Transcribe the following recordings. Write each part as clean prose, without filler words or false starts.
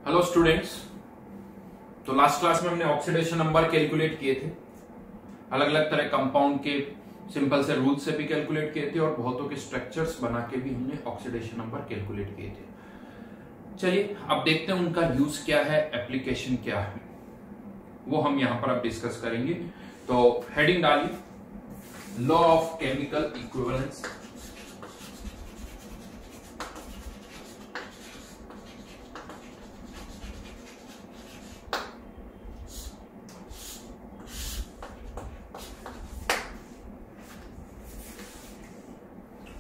Hello students. तो last class में हमने ऑक्सीडेशन नंबर कैलकुलेट किए थे, अलग अलग तरह कंपाउंड के सिंपल से रूल से भी कैलकुलेट किए थे और बहुतों के स्ट्रक्चर्स बना के भी हमने ऑक्सीडेशन नंबर कैलकुलेट किए थे। चलिए अब देखते हैं उनका यूज क्या है, एप्लीकेशन क्या है, वो हम यहां पर अब डिस्कस करेंगे। तो हेडिंग डालिए, law of chemical equivalence.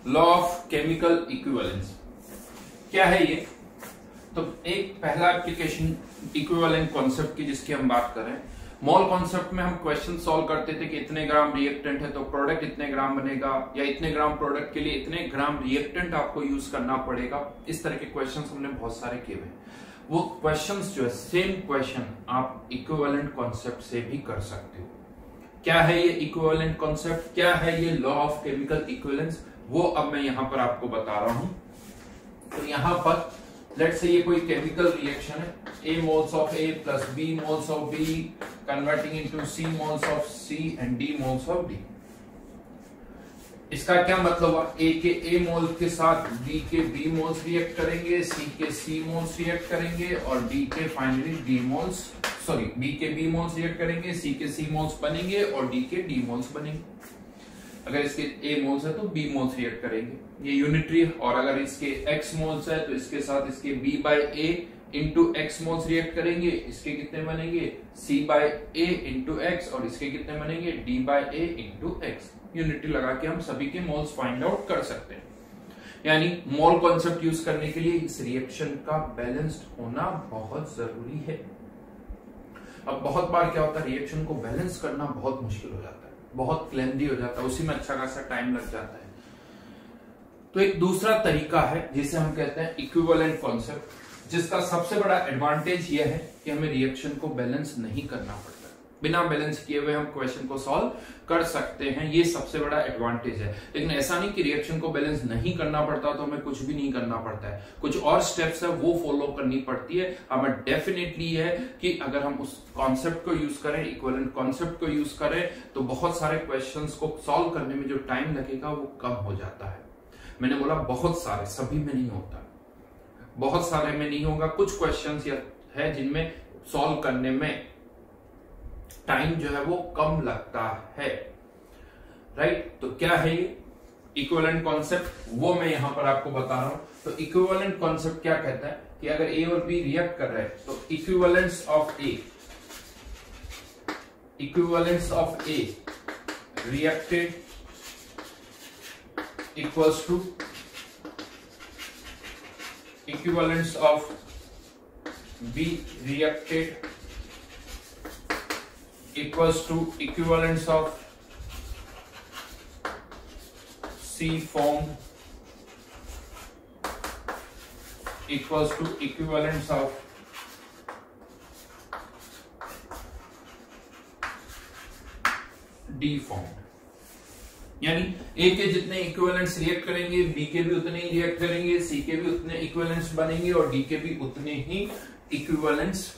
Law of chemical equivalence क्या है ये? तो एक पहला एप्लीकेशन इक्विवेलेंट कॉन्सेप्ट की जिसकी हम बात कर रहे हैं। मोल कॉन्सेप्ट में हम क्वेश्चन सॉल्व करते थे कि इतने ग्राम रिएक्टेंट है तो प्रोडक्ट इतने ग्राम बनेगा, या इतने ग्राम प्रोडक्ट के लिए इतने ग्राम रिएक्टेंट आपको यूज करना पड़ेगा। इस तरह के क्वेश्चंस हमने बहुत सारे किए हुए। वो क्वेश्चंस जो है सेम क्वेश्चन आप इक्विवेलेंट कॉन्सेप्ट से भी कर सकते हो। क्या है ये इक्विवेलेंट कॉन्सेप्ट, क्या है ये लॉ ऑफ केमिकल इक्विवेलेंस, वो अब मैं यहां पर आपको बता रहा हूं। तो यहां पर लेट्स से ये कोई केमिकल रिएक्शन है, A moles of A plus B moles of B converting into C moles of C and D moles of D। इसका क्या मतलब हुआ? A के A मोल के साथ B के B मोल्स रिएक्ट करेंगे, C के C मोल्स रिएक्ट करेंगे और D के फाइनली B के B मोल्स रिएक्ट करेंगे, C के C मोल्स बनेंगे और D के D मोल्स बनेंगे। अगर इसके A मोल्स है तो B मोल्स रिएक्ट करेंगे, ये यूनिटरी। और अगर इसके X मोल्स है तो इसके साथ इसके B by A into X moles react करेंगे, इसके कितने बनेंगे C by A into X और इसके कितने बनेंगे D by A into X। Unitary लगा के हम सभी के मोल्स फाइंड आउट कर सकते हैं। यानी मोल कॉन्सेप्ट यूज करने के लिए इस रिएक्शन का बैलेंस्ड होना बहुत जरूरी है। अब बहुत बार क्या होता है, रिएक्शन को बैलेंस करना बहुत मुश्किल हो जाता है, बहुत क्लेंदी हो जाता है, उसी में अच्छा खासा टाइम लग जाता है। तो एक दूसरा तरीका है जिसे हम कहते हैं इक्विवेलेंट कॉन्सेप्ट, जिसका सबसे बड़ा एडवांटेज यह है कि हमें रिएक्शन को बैलेंस नहीं करना पड़ता। बिना बैलेंस किए हुए हम क्वेश्चन को सॉल्व कर सकते हैं, ये सबसे बड़ा एडवांटेज है। लेकिन ऐसा नहीं कि रिएक्शन को बैलेंस नहीं करना पड़ता तो हमें कुछ भी नहीं करना पड़ता है, कुछ और स्टेप्स है वो फॉलो करनी पड़ती है। हमें डेफिनेटली है कि अगर हम उस कॉन्सेप्ट को यूज करें, इक्विवेलेंट कॉन्सेप्ट को यूज करें, तो बहुत सारे क्वेश्चंस को सॉल्व करने में जो टाइम लगेगा वो कम हो जाता है। मैंने बोला बहुत सारे, सभी में नहीं होता, बहुत सारे में नहीं होगा। कुछ क्वेश्चंस है जिनमें सॉल्व करने में टाइम जो है वो कम लगता है, राइट। तो क्या है ये इक्विवेलेंट कॉन्सेप्ट, वो मैं यहां पर आपको बता रहा हूं। तो इक्विवेलेंट कॉन्सेप्ट क्या कहता है कि अगर A और B रिएक्ट कर रहे हैं तो equivalence of A reacted equals to equivalence of B reacted equals to equivalence of C formed equals to equivalence of D formed। यानी A के जितने इक्विवेलेंट्स रिएक्ट करेंगे B के भी उतने ही रिएक्ट करेंगे, C के भी उतने इक्विवेलेंट्स बनेंगे और D के भी उतने ही इक्विवेलेंट्स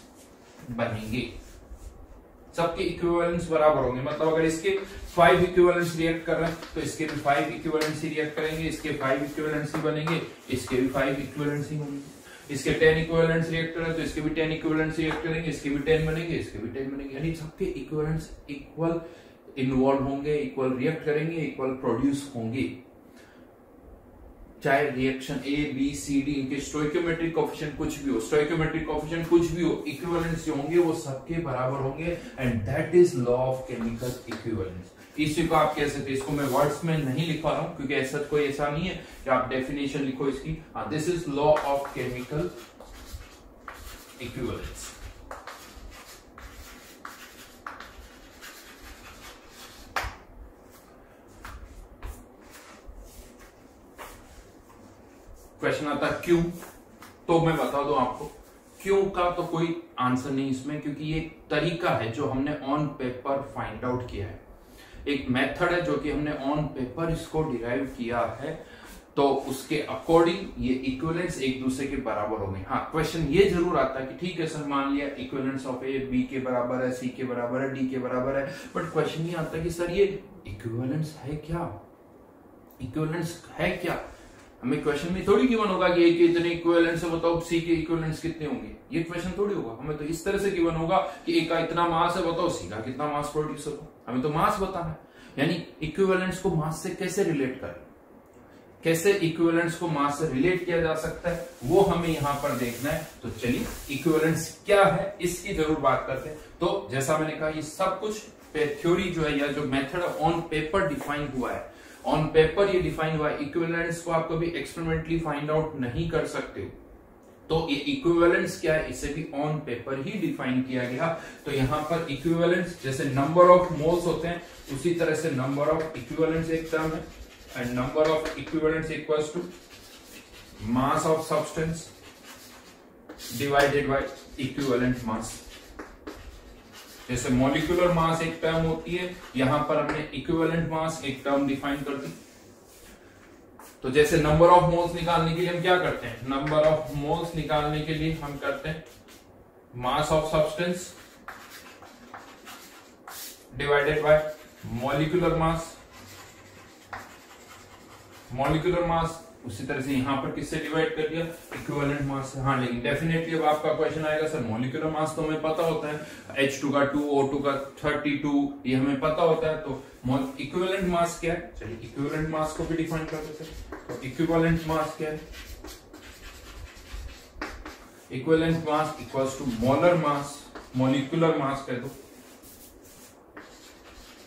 बनेंगे। सबके इक्विवेलेंट्स बराबर होंगे। मतलब अगर इसके 5 इक्विवेलेंट्स रिएक्ट कर रहे हैं तो इसके भी 5 इक्विवेलेंट्स ही रिएक्ट करेंगे, इसके 5 इक्विवेलेंट्स ही बनेंगे, इसके भी 5 इक्विवेलेंट्स ही होंगे। इसके 10 इक्विवेलेंट्स रिएक्ट कर रहे हैं तो इसके भी 10 इक्विवेलेंट्स रिएक्ट करेंगे, इसके भी 10 बनेंगे, इसके भी 10 बनेंगे। यानी सबके इक्विवेलेंट्स इक्वल इन्वॉल्व होंगे, इक्वल रिएक्ट करेंगे, इक्वल प्रोड्यूस होंगे। चाहे reaction A, B, C, D इनके स्टोइकियोमेट्रिक कोएफिशिएंट कुछ भी हो, स्टोइकियोमेट्रिक कोएफिशिएंट कुछ भी हो, इक्विवेलेंट्स जो होंगे वो सबके बराबर होंगे। And that is law of chemical equivalence. इसी को आप कह सकते हैं, इसको मैं वर्ड्स में नहीं लिखा रहा हूं क्योंकि ऐसा नहीं है कि आप डेफिनेशन लिखो इसकी। This is law of chemical equivalence. Question आता है क्यों, तो मैं बता दूं आपको क्यों का तो कोई आंसर नहीं इसमें, क्योंकि ये तरीका है जो हमने ऑन पेपर फाइंड आउट किया है, एक मेथड है जो कि हमने ऑन पेपर इसको डिराइव किया है। तो उसके अकॉर्डिंग ये इक्विवेलेंस एक दूसरे के बराबर होंगे। हाँ, क्वेश्चन ये जरूर आता है कि ठीक है सर, मान लिया इक्विवेलेंस ऑफ ए बी के बराबर है, सी के बराबर है, डी के बराबर है, बट क्वेश्चन ये आता है कि सर ये इक्विवेलेंस है क्या, इक्विवेलेंस है क्या। हमें क्वेश्चन में थोड़ी गिवन होगा कि ए के इतने इक्विवेलेंस है, बताओ सी के इक्विवेलेंस कितने होंगे, ये क्वेश्चन थोड़ी होगा। हमें तो इस तरह से गिवन होगा कि ए का इतना मास है, बताओ सी का कितना मास प्रोड्यूस होगा, हमें तो मास बताना है। यानी इक्विवेलेंस को मास से कैसे रिलेट करें, कैसे इक्विवेलेंस को मास से रिलेट किया जा सकता है, वो हमें यहां पर देखना है। तो चलिए इक्विवेलेंस क्या है इसकी जरूर बात करते हैं। तो जैसा मैंने कहा, ये सब कुछ थ्योरी जो है या जो मेथड ऑन पेपर डिफाइन हुआ है, ऑन पेपर ये डिफाइन हुआ है। इक्विवेलेंस को आप कभी एक्सपेरिमेंटली फाइंड आउट नहीं कर सकते हो। तो ये इक्विवेलेंस क्या है, इसे भी ऑन पेपर ही डिफाइन किया गया। तो यहां पर इक्विवेलेंस जैसे नंबर ऑफ मोल्स होते हैं, उसी तरह से नंबर ऑफ इक्विवेलेंस एक टर्म है, and number of equivalence equals to mass of substance divided by equivalent mass. जैसे मॉलिक्यूलर मास एक टर्म होती है, यहां पर हमने इक्विवेलेंट मास एक टर्म डिफाइन कर दी। तो जैसे नंबर ऑफ मोल्स निकालने के लिए हम क्या करते हैं, नंबर ऑफ मोल्स निकालने के लिए हम करते हैं मास of substance divided by molecular mass. Molecular मास उसी तरह से यहां पर किससे डिवाइड कर दिया, इक्विवेलेंट मास से। हाँ, लेकिन डेफिनेटली अब आपका क्वेश्चन आएगा सर मॉलिक्यूलर मास तो हमें पता होता है, H2 का 2, O2 का 32, ये हमें पता होता है। तो इक्विवेलेंट मास क्या है, चलिए इक्विवेलेंट मास को भी डिफाइन कर देते हैं। तो इक्विवेलेंट मास क्या है, equivalent mass equals to molar mass, molecular mass कह दो,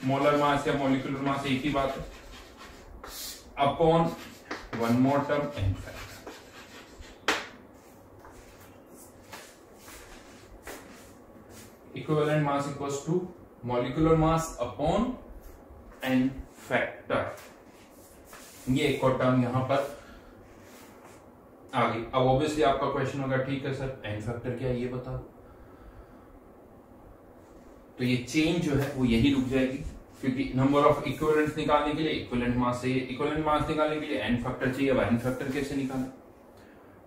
मोलर मास या मॉलिक्यूलर मास एक ही बात है, upon one more term n factor. Equivalent mass equals to molecular mass upon n factor. ये एक और टर्म यहां पर आ गई। अब ऑब्वियसली आपका क्वेश्चन होगा ठीक है सर एन फैक्टर क्या है ये बता। तो ये चेंज जो है वो यही रुक जाएगी, क्योंकि नंबर ऑफ इक्विवेलेंट्स निकालने के लिए इक्विवेलेंट मास चाहिए, इक्विवेलेंट मास निकालने के लिए एन फैक्टर चाहिए। अब एन फैक्टर कैसे निकालें,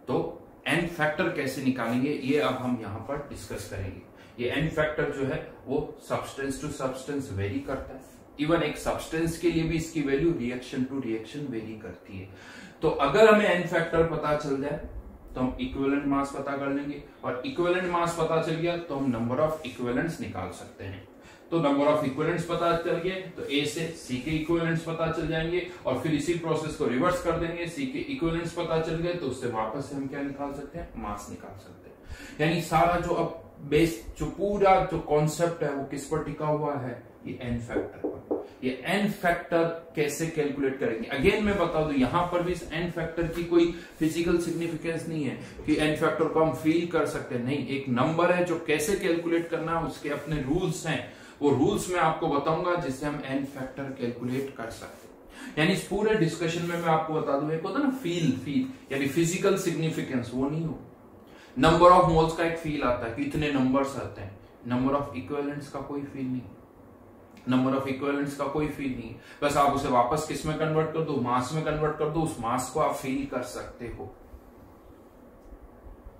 तो एन फैक्टर कैसे निकालेंगे ये अब हम यहां पर डिस्कस करेंगे। ये एन फैक्टर जो है वो सब्सटेंस टू सब्सटेंस वेरी करता है। इवन एक सब्सटेंस के लिए भी इसकी value reaction to reaction vary करती है। तो अगर हमें एन फैक्टर पता चल जाए तो हम इक्विवेलेंट मास पता कर लेंगे, और इक्विवेलेंट मास पता चल गया तो हम नंबर ऑफ इक्विवेलेंट्स निकाल सकते हैं। तो नंबर ऑफ इक्विवेलेंट्स पता चल गए तो ए से सी के इक्विवेलेंट्स पता चल जाएंगे, और फिर इसी प्रोसेस को रिवर्स कर देंगे। सी के इक्विवेलेंट्स पता चल गए तो उससे वापस से हम क्या निकाल सकते हैं, मास निकाल सकते हैं। यानी सारा जो अब बेस जो पूरा जो कॉन्सेप्ट है वो किस पर टिका हुआ है, ये एन फैक्टर पर। ये एन फैक्टर कैसे कैलकुलेट करेंगे, अगेन मैं बता दूं यहां पर भी इस एन फैक्टर की कोई फिजिकल सिग्निफिकेंस नहीं है कि एन फैक्टर को हम फील कर सकते हैं, नहीं। एक नंबर है जो कैसे कैलकुलेट करना है उसके अपने रूल्स हैं, वो रूल्स मैं आपको बताऊंगा जिससे हम एन फैक्टर कैलकुलेट कर सकते हैं। यानी इस पूरे डिस्कशन में मैं आपको बता दूं, एक होता है ना फील यानी फिजिकल सिग्निफिकेंस, वो नहीं हो। नंबर ऑफ मोल्स का एक फील आता है कि इतने नंबर्स आते हैं, नंबर ऑफ इक्विवेलेंट्स का कोई फील नहीं, नंबर ऑफ इक्विवेलेंट्स का कोई फील नहीं। बस आप उसे वापस किस में कन्वर्ट कर दो, मास में कन्वर्ट कर दो, उस मास को आप फील कर सकते हो।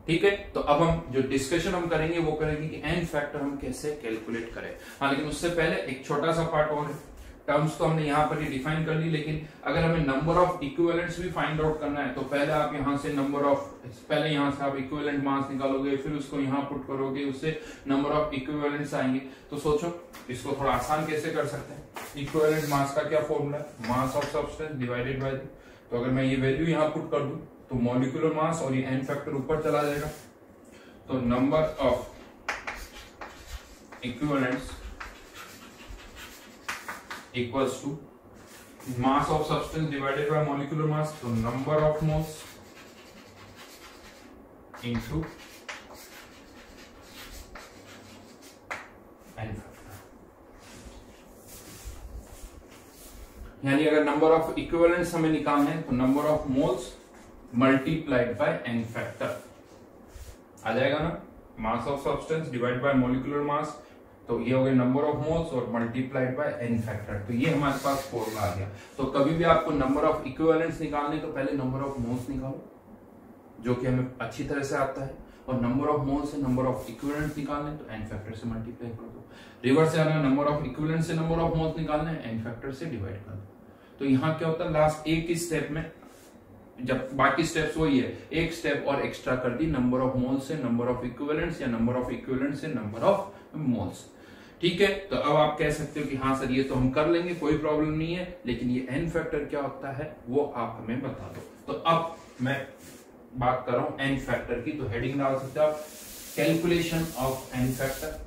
ठीक है, तो अब हम जो डिस्कशन हम करेंगे वो करेंगे कि एन फैक्टर हम कैसे कैलकुलेट करें। हाँ, लेकिन उससे पहले एक छोटा सा पार्ट और है। टर्म्स तो हमने यहाँ पर ही डिफाइन कर ली, लेकिन अगर हमें नंबर ऑफ इक्विवेलेंट्स भी फाइंड आउट करना है तो पहले आप यहाँ से पहले यहाँ से आप इक्विवेलेंट मास निकालोगे, फिर उसको यहाँ पुट करोगे, उससे नंबर ऑफ इक्विवेलेंट्स आएंगे। तो सोचो इसको थोड़ा आसान कैसे कर सकते हैं। इक्विवेलेंट मास का क्या फॉर्मूला है, मास ऑफ सब्सटेंस डिवाइडेड बाय। तो अगर मैं ये वैल्यू यहाँ पुट कर दूं तो मॉलिक्यूलर मास और ये एन फैक्टर ऊपर चला जाएगा। तो number of equivalents equals to mass of substance divided by molecular mass. तो number of moles into N factor. यानी अगर नंबर ऑफ इक्विवेलेंट्स हमें निकालने हैं तो number of moles multiplied by N factor आ जाएगा ना। Mass of substance divide by molecular mass तो ये हो गया नंबर ऑफ मोल्स और मल्टीप्लाइड बाय n फैक्टर। तो ये हमारे पास फॉर्मूला आ गया। तो कभी भी आपको नंबर ऑफ इक्विवेलेंट्स निकालने तो पहले नंबर ऑफ मोल्स निकालो, जो कि हमें अच्छी तरह से आता है, और नंबर ऑफ मोल्स से नंबर ऑफ इक्विवेलेंट्स निकालने तो n फैक्टर से मल्टीप्लाई कर दो। रिवर्स से आना, नंबर ऑफ इक्विवेलेंट्स से नंबर ऑफ मोल्स निकालने n फैक्टर से डिवाइड कर दो। तो यहाँ क्या होता है, लास्ट एक ही स्टेप में, जब बाकी स्टेप्स वही है, एक स्टेप और एक्स्ट्रा कर दी, नंबर ऑफ मोल्स से नंबर ऑफ इक्विवेलेंट्स या नंबर ऑफ इक्विवेलेंट्स से नंबर ऑफ मोल्स। ठीक है, तो अब आप कह सकते हो कि हाँ सर ये तो हम कर लेंगे, कोई प्रॉब्लम नहीं है, लेकिन ये n फैक्टर क्या होता है वो आप हमें बता दो। तो अब मैं बात कर रहा हूं n फैक्टर की, तो हेडिंग डाल सकते हो आप, calculation of n factor.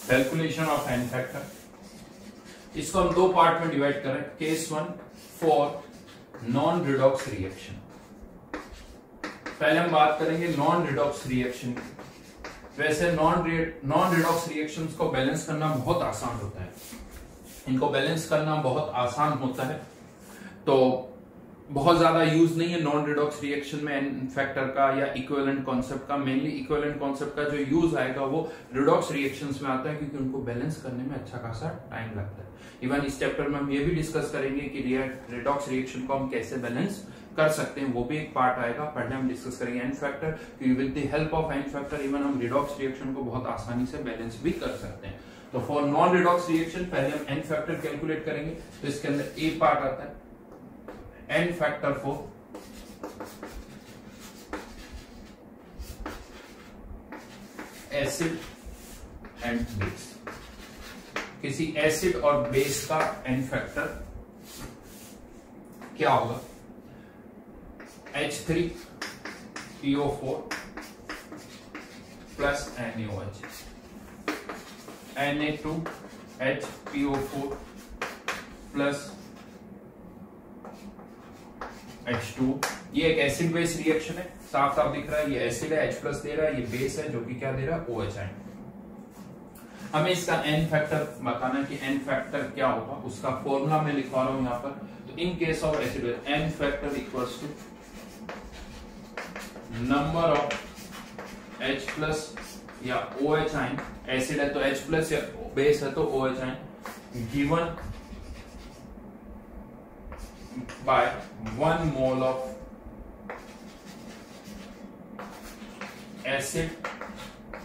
Calculation of n factor, इसको हम दो पार्ट में डिवाइड करें। Case 1 for non redox reaction. पहले हम बात करेंगे नॉन रिडॉक्स रिएक्शन की। वैसे नॉन रिडॉक्स रिएक्शंस को बैलेंस करना बहुत आसान होता है, इनको बैलेंस करना बहुत आसान होता है, तो बहुत ज्यादा यूज नहीं है नॉन रिडॉक्स रिएक्शन में n फैक्टर का या इक्विवेलेंट कॉन्सेप्ट का। मेनली इक्विवेलेंट कॉन्सेप्ट का जो यूज आएगा वो रिडॉक्स रिएक्शंस में आता है, क्योंकि उनको बैलेंस करने में अच्छा खासा टाइम लगता है। इवन इस चैप्टर में हम ये भी डिस्कस करेंगे कि रिडॉक्स रिएक्शन को हम कैसे बैलेंस कर सकते हैं, वो भी एक पार्ट आएगा। पहले हम डिस्कस करेंगे n फैक्टर, क्योंकि with the help of n factor even हम रिडॉक्स रिएक्शन को बहुत आसानी से बैलेंस भी कर सकते हैं। तो फॉर नॉन रिडॉक्स रिएक्शन पहले हम n फैक्टर कैलकुलेट करेंगे। तो इसके अंदर ए पार्ट आता है n factor for acid and base. किसी एसिड और बेस का n फैक्टर क्या होगा, H3PO4 plus NaOH, Na2HPO4 plus H2। ये एक एसिड बेस रिएक्शन है, साफ साफ दिख रहा है, ये एसिड है, H प्लस दे रहा है, ये बेस है जो कि क्या दे रहा है, OH आयन। हमें इसका n फैक्टर बताना है कि n फैक्टर क्या होगा, उसका फॉर्मूला मैं लिखवा रहा हूं यहां पर। तो in case of acid n factor equals to number of H plus या OH आयन, एसिड है तो H प्लस या बेस है तो OH ion, given by 1 mole of acid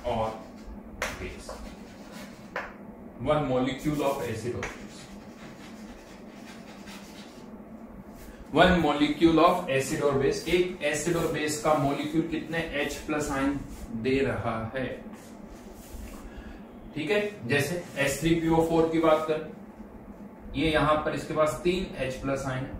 और base, 1 molecule of acid or base, 1 molecule of acid और base. एक acid और बेस का मॉलिक्यूल कितने H प्लस आयन दे रहा है, ठीक है। जैसे H3PO4 की बात करें, ये यहां पर इसके पास 3 H प्लस आयन है,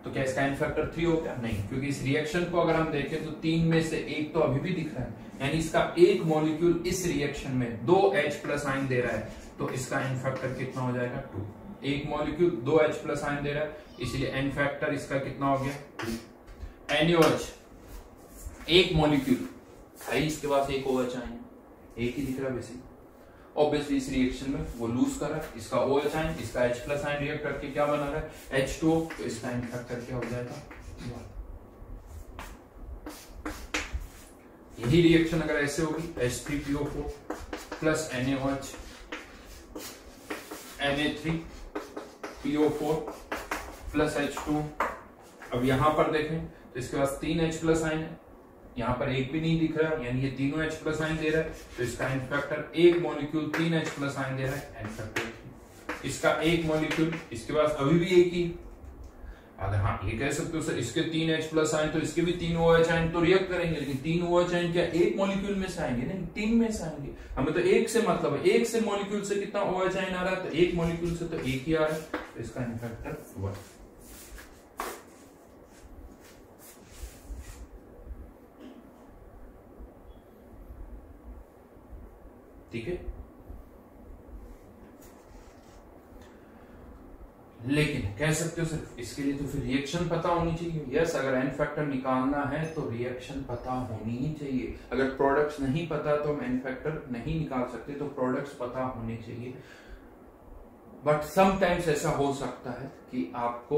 तो क्या इसका n फैक्टर 3 हो गया, नहीं, क्योंकि इस रिएक्शन को अगर हम देखें तो 3 में से एक तो अभी भी दिख रहा है, यानी इसका एक मॉलिक्यूल इस रिएक्शन में 2 H प्लस आयन दे रहा है, तो इसका n फैक्टर कितना हो जाएगा, 2। एक मॉलिक्यूल 2 H प्लस आयन दे रहा है, इसलिए n फैक्टर इसका कितना हो गया, 2। NaOH एक मॉलिक्यूल है, इसके पास एक OH आयन, एक ही दिख रहा है वैसे, ऑब्वियसली इस रिएक्शन में वो लूज कर रहा है, इसका OH आयन, इसका H प्लस आयन रिएक्ट करके क्या बना रहा है, H2, तो इसका n फैक्टर क्या हो जाएगा, 1। यही रिएक्शन अगर ऐसे होगी, H3PO4 plus NaOH, Na3PO4 plus H2। अब यहां पर देखें तो इसके पास 3 H प्लस आयन है, यहां पर एक भी नहीं दिख रहा, यानी ये तीनों H प्लस आयन दे रहा है, तो इसका n फैक्टर, एक मॉलिक्यूल 3 H प्लस आयन दे रहा है, n फैक्टर इसका एक मॉलिक्यूल, इसके पास अभी भी एक ही। अगर हाँ ये कह सकते हो सर इसके 3 H प्लस आयन तो इसके भी 3 OH आयन तो रिएक्ट करेंगे, लेकिन 3 OH आयन क्या एक मॉलिक्यूल में से आएंगे, नहीं 3 में से आएंगे। हमें तो एक से मतलब है, एक से मॉलिक्यूल से कितना OH आयन आ रहा है, तो एक मॉलिक्यूल से तो एक ही आ रहा है, तो इसका n फैक्टर 1। ठीक है। लेकिन कह सकते हो सर इसके लिए तो फिर रिएक्शन पता होनी चाहिए। यस, अगर एन फैक्टर निकालना है तो रिएक्शन पता होनी ही चाहिए। अगर प्रोडक्ट्स नहीं पता तो हम एन फैक्टर नहीं निकाल सकते, तो प्रोडक्ट्स पता होने चाहिए। बट समटाइम्स ऐसा हो सकता है कि आपको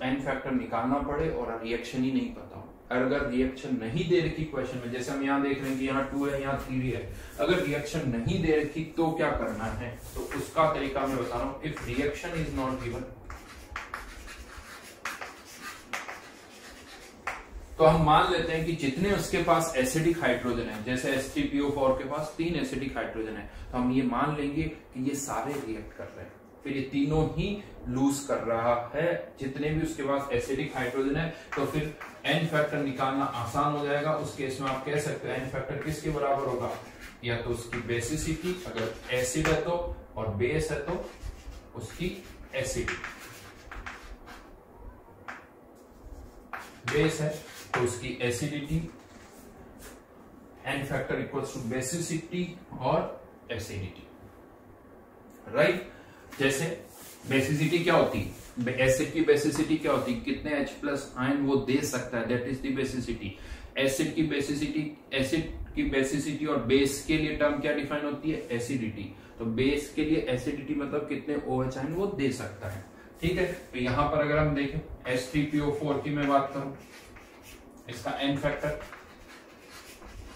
एन फैक्टर निकालना पड़े और रिएक्शन ही नहीं पता हो। अगर रिएक्शन नहीं दे रखी क्वेश्चन में, जैसे हम यहाँ देख रहे हैं कि यहाँ 2 है, यहाँ 3 है, अगर रिएक्शन नहीं दे रखी तो क्या करना है, तो उसका तरीका मैं बता रहा हूं। If reaction is not given, तो हम मान लेते हैं कि जितने उसके पास एसिडिक हाइड्रोजन है, जैसे H3PO4 के पास 3 एसिडिक हाइड्रोजन है, तो हम ये मान लेंगे कि ये सारे रिएक्ट कर रहे हैं, फिर ये तीनों ही लूज कर रहा है जितने भी उसके पास एसिडिक हाइड्रोजन है। तो फिर एन फैक्टर निकालना आसान हो जाएगा। उस केस में आप कह सकते हैं एन फैक्टर किसके बराबर होगा, या तो उसकी बेसिसिटी, अगर एसिड है तो, और बेस है तो उसकी एसिडिटी। बेस है तो उसकी acidity, n factor equals to basicity और एसिडिटी, राइट। जैसे बेसिसिटी क्या होती है, एसिड की बेसिसिटी क्या होती है, कितने H+ आयन वो दे सकता है, that is the basicity. Acid की बेसिसिटी और बेस के लिए टर्म क्या डिफाइन होती है, एसिडिटी। तो बेस के लिए एसिडिटी मतलब कितने OH आयन वो दे सकता है, ठीक है। तो यहां पर अगर हम देखें H3PO4 की मैं बात करूं, इसका एन फैक्टर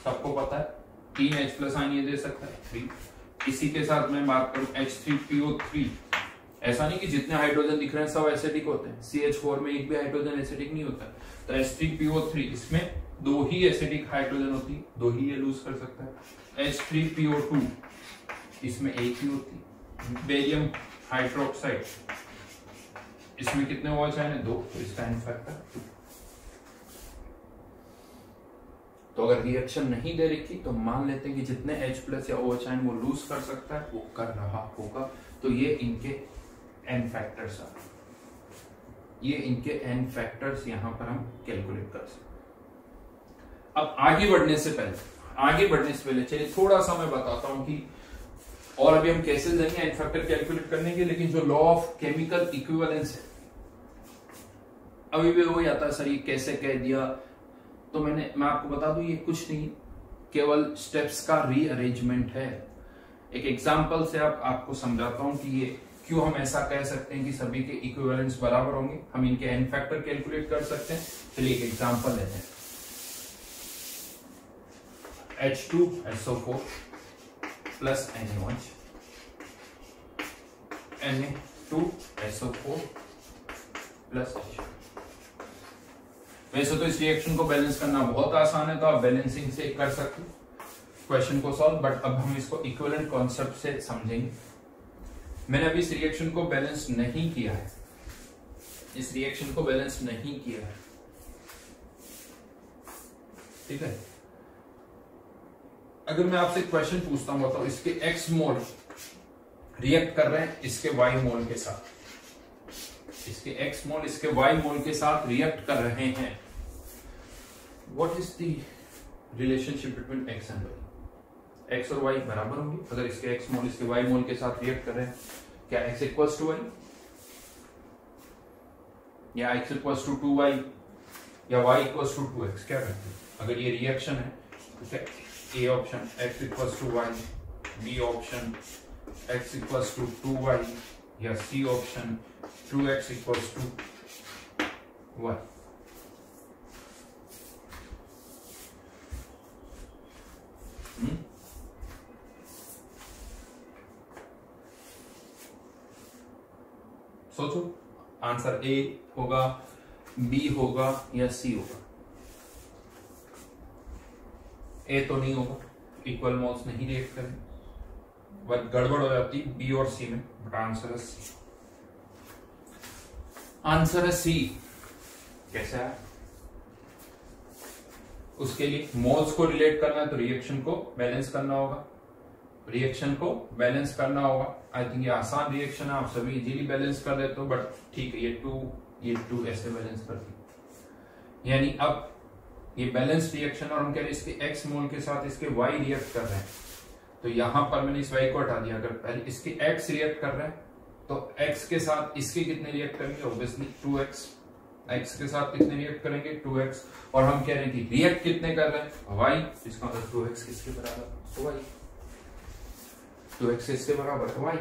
सबको पता है, 3 H+ आयन ये दे सकता है, 3। इसी के साथ मैं बात करूं H3PO3, ऐसा नहीं कि जितने हाइड्रोजन दिख रहे हैं सब एसिडिक होते हैं, CH4 में एक भी हाइड्रोजन एसिडिक नहीं होता। तो H3PO3 इसमें 2 ही एसिडिक हाइड्रोजन होती है, 2 ही ये लूज कर सकता है। H3PO2 इसमें 1 ही होती है। बेरियम हाइड्रोक्साइड इसमें कितने OH आयन है, 2, तो इसका एन फैक्टर। तो अगर रिएक्शन नहीं दे रखी तो मान लेते हैं कि जितने H+ या OH आयन वो लूज कर सकता है वो कर रहा होगा। तो ये इनके एन फैक्टर्स आ, ये इनके एन फैक्टर्स यहां पर हम कैलकुलेट कर सकते। अब आगे बढ़ने से पहले चलिए थोड़ा सा मैं बताता हूं कि और अभी हम कैसे जाएंगे एन फैक्टर कैलकुलेट करने के, लेकिन जो लॉ ऑफ केमिकल इक्विवेलेंस है अभी भी वही आता है। सर ये कैसे कह दिया, तो मैं आपको बता दूं ये कुछ नहीं, केवल स्टेप्स का रीअरेंजमेंट है। एक एग्जांपल से आपको समझाता हूं कि ये क्यों हम ऐसा कह सकते हैं कि सभी के इक्विवेलेंस बराबर होंगे, हम इनके एन फैक्टर कैलकुलेट कर सकते हैं। चलिए एक एग्जांपल लेते हैं। H2SO4 plus NaOH, Na2SO4 plus H। वैसे तो इस रिएक्शन को बैलेंस करना बहुत आसान है, तो आप बैलेंसिंग से कर सकते हो क्वेश्चन को सॉल्व, बट अब हम इसको इक्विवेलेंट कॉन्सेप्ट से समझेंगे। मैंने अभी इस रिएक्शन को बैलेंस नहीं किया है, ठीक है। अगर मैं आपसे क्वेश्चन पूछता हूं, बताओ इसके X मोल रिएक्ट कर रहे हैं इसके Y मोल के साथ, इसके X मोल इसके Y मोल के साथ रिएक्ट कर रहे हैं, what is the relationship between X and Y? X और Y बराबर होंगे अगर इसके X मोल इसके Y मोल के साथ रिएक्ट कर रहे हैं। क्या X इक्वल्स टू Y या X इक्वल्स टू 2Y या Y इक्वल्स टू 2X? क्या करते हैं अगर ये रिएक्शन है तो A option X equals to Y, B option X equals to 2Y या C option 2X equals to Y। सोचो, आंसर A होगा, B होगा या C होगा? A तो नहीं होगा, इक्वल मोल्स नहीं रिएक्ट करें, बट गड़बड़ हो जाती B और C में, बट आंसर है C। आंसर है C। कैसे है? उसके लिए मोल्स को रिलेट करना है तो रिएक्शन को बैलेंस करना होगा, आई थिंक ये आसान रिएक्शन है, आप सभी इजीली बैलेंस कर देते हो, बट ठीक है ये टू ऐसे बैलेंस करती। यानी अब ये बैलेंस रिएक्शन और हम कह रहे हैं इसके X मोल के साथ इसके Y रिएक्ट कर रहे हैं, तो यहां पर मैंने इस y को हटा दिया। अगर पहले इसके x रिएक्ट कर रहा है तो x के साथ इसके कितने रिएक्ट करेंगे, ऑब्वियसली 2x। x के साथ कितने रिएक्ट करेंगे, 2x। और हम कह रहे हैं कि रिएक्ट कितने कर रहे हैं, y। इसका मतलब 2x किसके बराबर, तो y। 2x किसके बराबर है, y।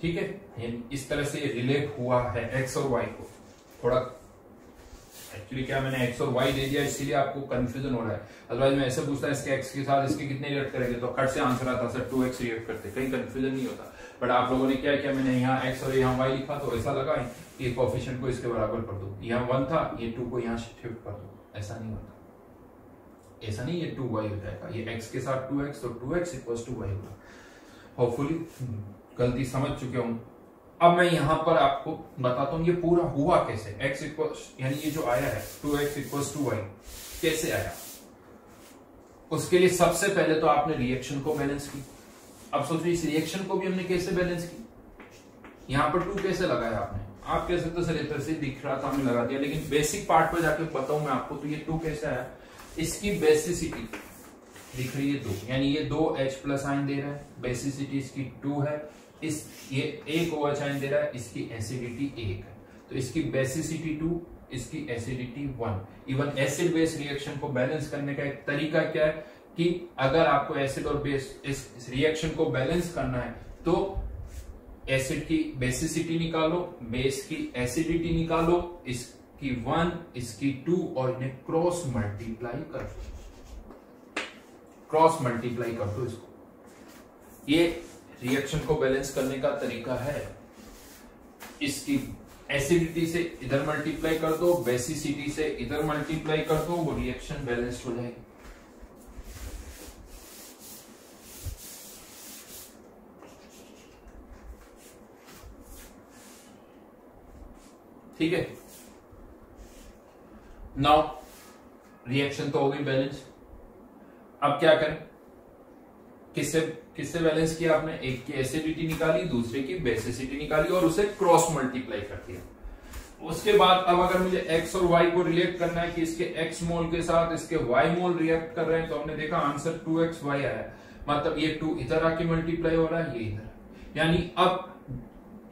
ठीक है, इस तरह से रिलेट हुआ है x और y को। थोड़ा एक्चुअली क्या मैंने x और y दे दिया इसीलिए आपको कंफ्यूजन हो रहा है, अदरवाइज मैं ऐसे पूछता इसके x के साथ इसके कितने रिएक्ट करेंगे तो खट से आंसर आता सर 2x रिएक्ट करते, कहीं कंफ्यूजन नहीं होता। बट आप लोगों ने क्या किया, मैंने यहाँ x और यहाँ y लिखा तो ऐसा लगा कि कोएफिशिएंट को इसके बराबर कर दो, यहाँ 1 था ये 2 को यहाँ शिफ्ट कर दो, ऐसा नहीं होता, ऐसा नहीं, ये 2y हो जाएगा, ये x के साथ 2x तो 2x इक्वल्स टू y होगा। होपफुली गलती समझ चुके हूं। अब मैं यहां पर आपको बताता हूं ये पूरा हुआ कैसे, x इक्वल्स यानी ये जो आया है 2x इक्वल्स टू y कैसे आया। उसके लिए सबसे पहले तो आपने रिएक्शन को बैलेंस की। अब सोचिए इस रिएक्शन को भी हमने कैसे बैलेंस की, यहां पर 2 कैसे लगाया आपने, आप कह सकते हो सर इधर से दिख रहा था हमने लगा दिया, लेकिन बेसिक पार्ट पर जाके बताऊं मैं आपको। तो ये 2 कैसे आया, इसकी बेसिसिटी दिख रही है 2, यानी ये 2 H प्लस आयन दे रहा है, बेसिसिटी इसकी 2 है, इस ये 1 OH आयन दे रहा है, इसकी एसिडिटी 1 है, तो इसकी बेसिसिटी 2, इसकी acidity 1। Even acid base reaction को बैलेंस करने का एक तरीका क्या है कि अगर आपको एसिड और बेस इस रिएक्शन को बैलेंस करना है तो एसिड की बेसिसिटी निकालो, बेस की एसिडिटी निकालो, इसकी 1 इसकी 2 और इन्हें क्रॉस मल्टीप्लाई कर दो, क्रॉस मल्टीप्लाई कर दो इसको। ये रिएक्शन को बैलेंस करने का तरीका है। इसकी एसिडिटी से इधर मल्टीप्लाई कर दो, बेसिसिटी से इधर मल्टीप्लाई कर दो, वो रिएक्शन बैलेंस्ड हो जाएगी। ठीक है, नाउ रिएक्शन तो हो गई बैलेंस। अब क्या करें, किससे बैलेंस किया आपने, एक की एसिडिटी निकाली, दूसरे की बेसिसिटी निकाली और उसे क्रॉस मल्टीप्लाई कर दिया। उसके बाद अब अगर मुझे x और y को रिलेट करना है कि इसके x मोल के साथ इसके y मोल रिएक्ट कर रहे हैं, तो हमने देखा आंसर 2xy आया, मतलब ये 2 इधर आके मल्टीप्लाई हो रहा है, ये इधर। यानी अब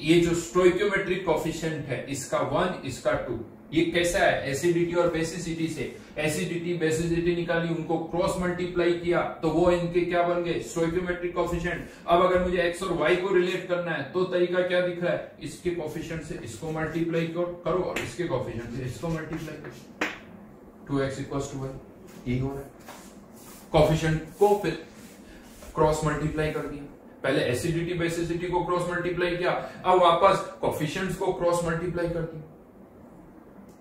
ये जो स्टोइकियोमेट्रिक कोएफिशिएंट है इसका 1 इसका 2, ये कैसा है, एसिडिटी और बेसिसिटी से एसिडिटी बेसिसिटी निकाली, उनको क्रॉस मल्टीप्लाई किया तो वो इनके क्या बन गए, स्टोइकियोमेट्रिक कोएफिशिएंट। अब अगर मुझे x और y को रिलेट करना है तो तरीका क्या दिख रहा है, इसके कोएफिशिएंट से इसको मल्टीप्लाई करो और इसके कोएफिशिएंट से इसको मल्टीप्लाई करो, 2x इक्वल्स टू y, यही हो रहा है। कोएफिशिएंट को फिर क्रॉस मल्टीप्लाई कर दिया, पहले एसिडिटी बेसिसिटी को क्रॉस मल्टीप्लाई किया, अब वापस कोएफिशिएंट्स को क्रॉस मल्टीप्लाई कर दिया।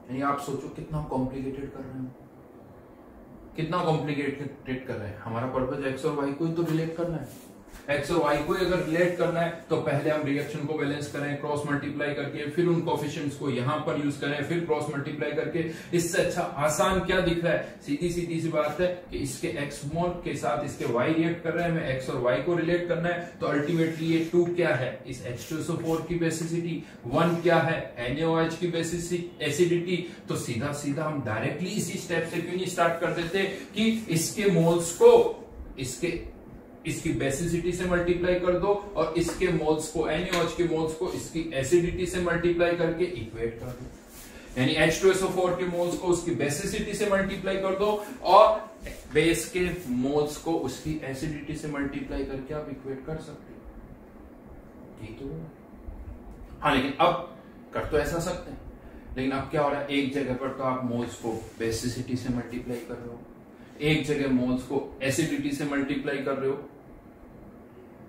यानी आप सोचो कितना कॉम्प्लिकेटेड कर रहे हैं, कितना कॉम्प्लिकेटेड कर रहे हैं। हमारा पर्पस एक्स और वाई को ही तो रिलेट करना है, एक्स और वाई को अगर रिलेट करना है तो पहले हम रिएक्शन को बैलेंस करें क्रॉस मल्टीप्लाई करके, फिर उन कोएफिशिएंट्स को यहां पर यूज करें, फिर क्रॉस मल्टीप्लाई करके। इससे अच्छा आसान क्या दिख रहा है, सीधी सीधी सी बात है कि इसके एक्स मोल के साथ इसके वाई रिएक्ट कर रहे हैं, हमें एक्स और वाई को रिलेट करना है, तो अल्टीमेटली ये 2 क्या है, इस H2SO4 की बेसिसिटी, 1 क्या है, NaOH की एसिडिटी। तो सीधा सीधा हम डायरेक्टली इसी स्टेप से क्यों नहीं स्टार्ट कर देते कि इसके मोल्स को इसकी बेसिसिटी से मल्टीप्लाई कर दो और इसके मोल्स को NaOH के मोल्स को इसकी एसिडिटी से मल्टीप्लाई करके इक्वेट कर दो। यानी H2SO4 के मोल्स को उसकी बेसिसिटी से मल्टीप्लाई कर दो और बेस के मोल्स को उसकी एसिडिटी से मल्टीप्लाई करके आप इक्वेट कर सकते हो। ठीक है, हाँ, लेकिन अब कर तो ऐसा सकते हैं, लेकिन अब क्या हो रहा है, एक जगह पर तो आप मोल्स को बेसिसिटी से मल्टीप्लाई कर रहे हो, एक जगह मोल्स को एसिडिटी से मल्टीप्लाई कर रहे हो।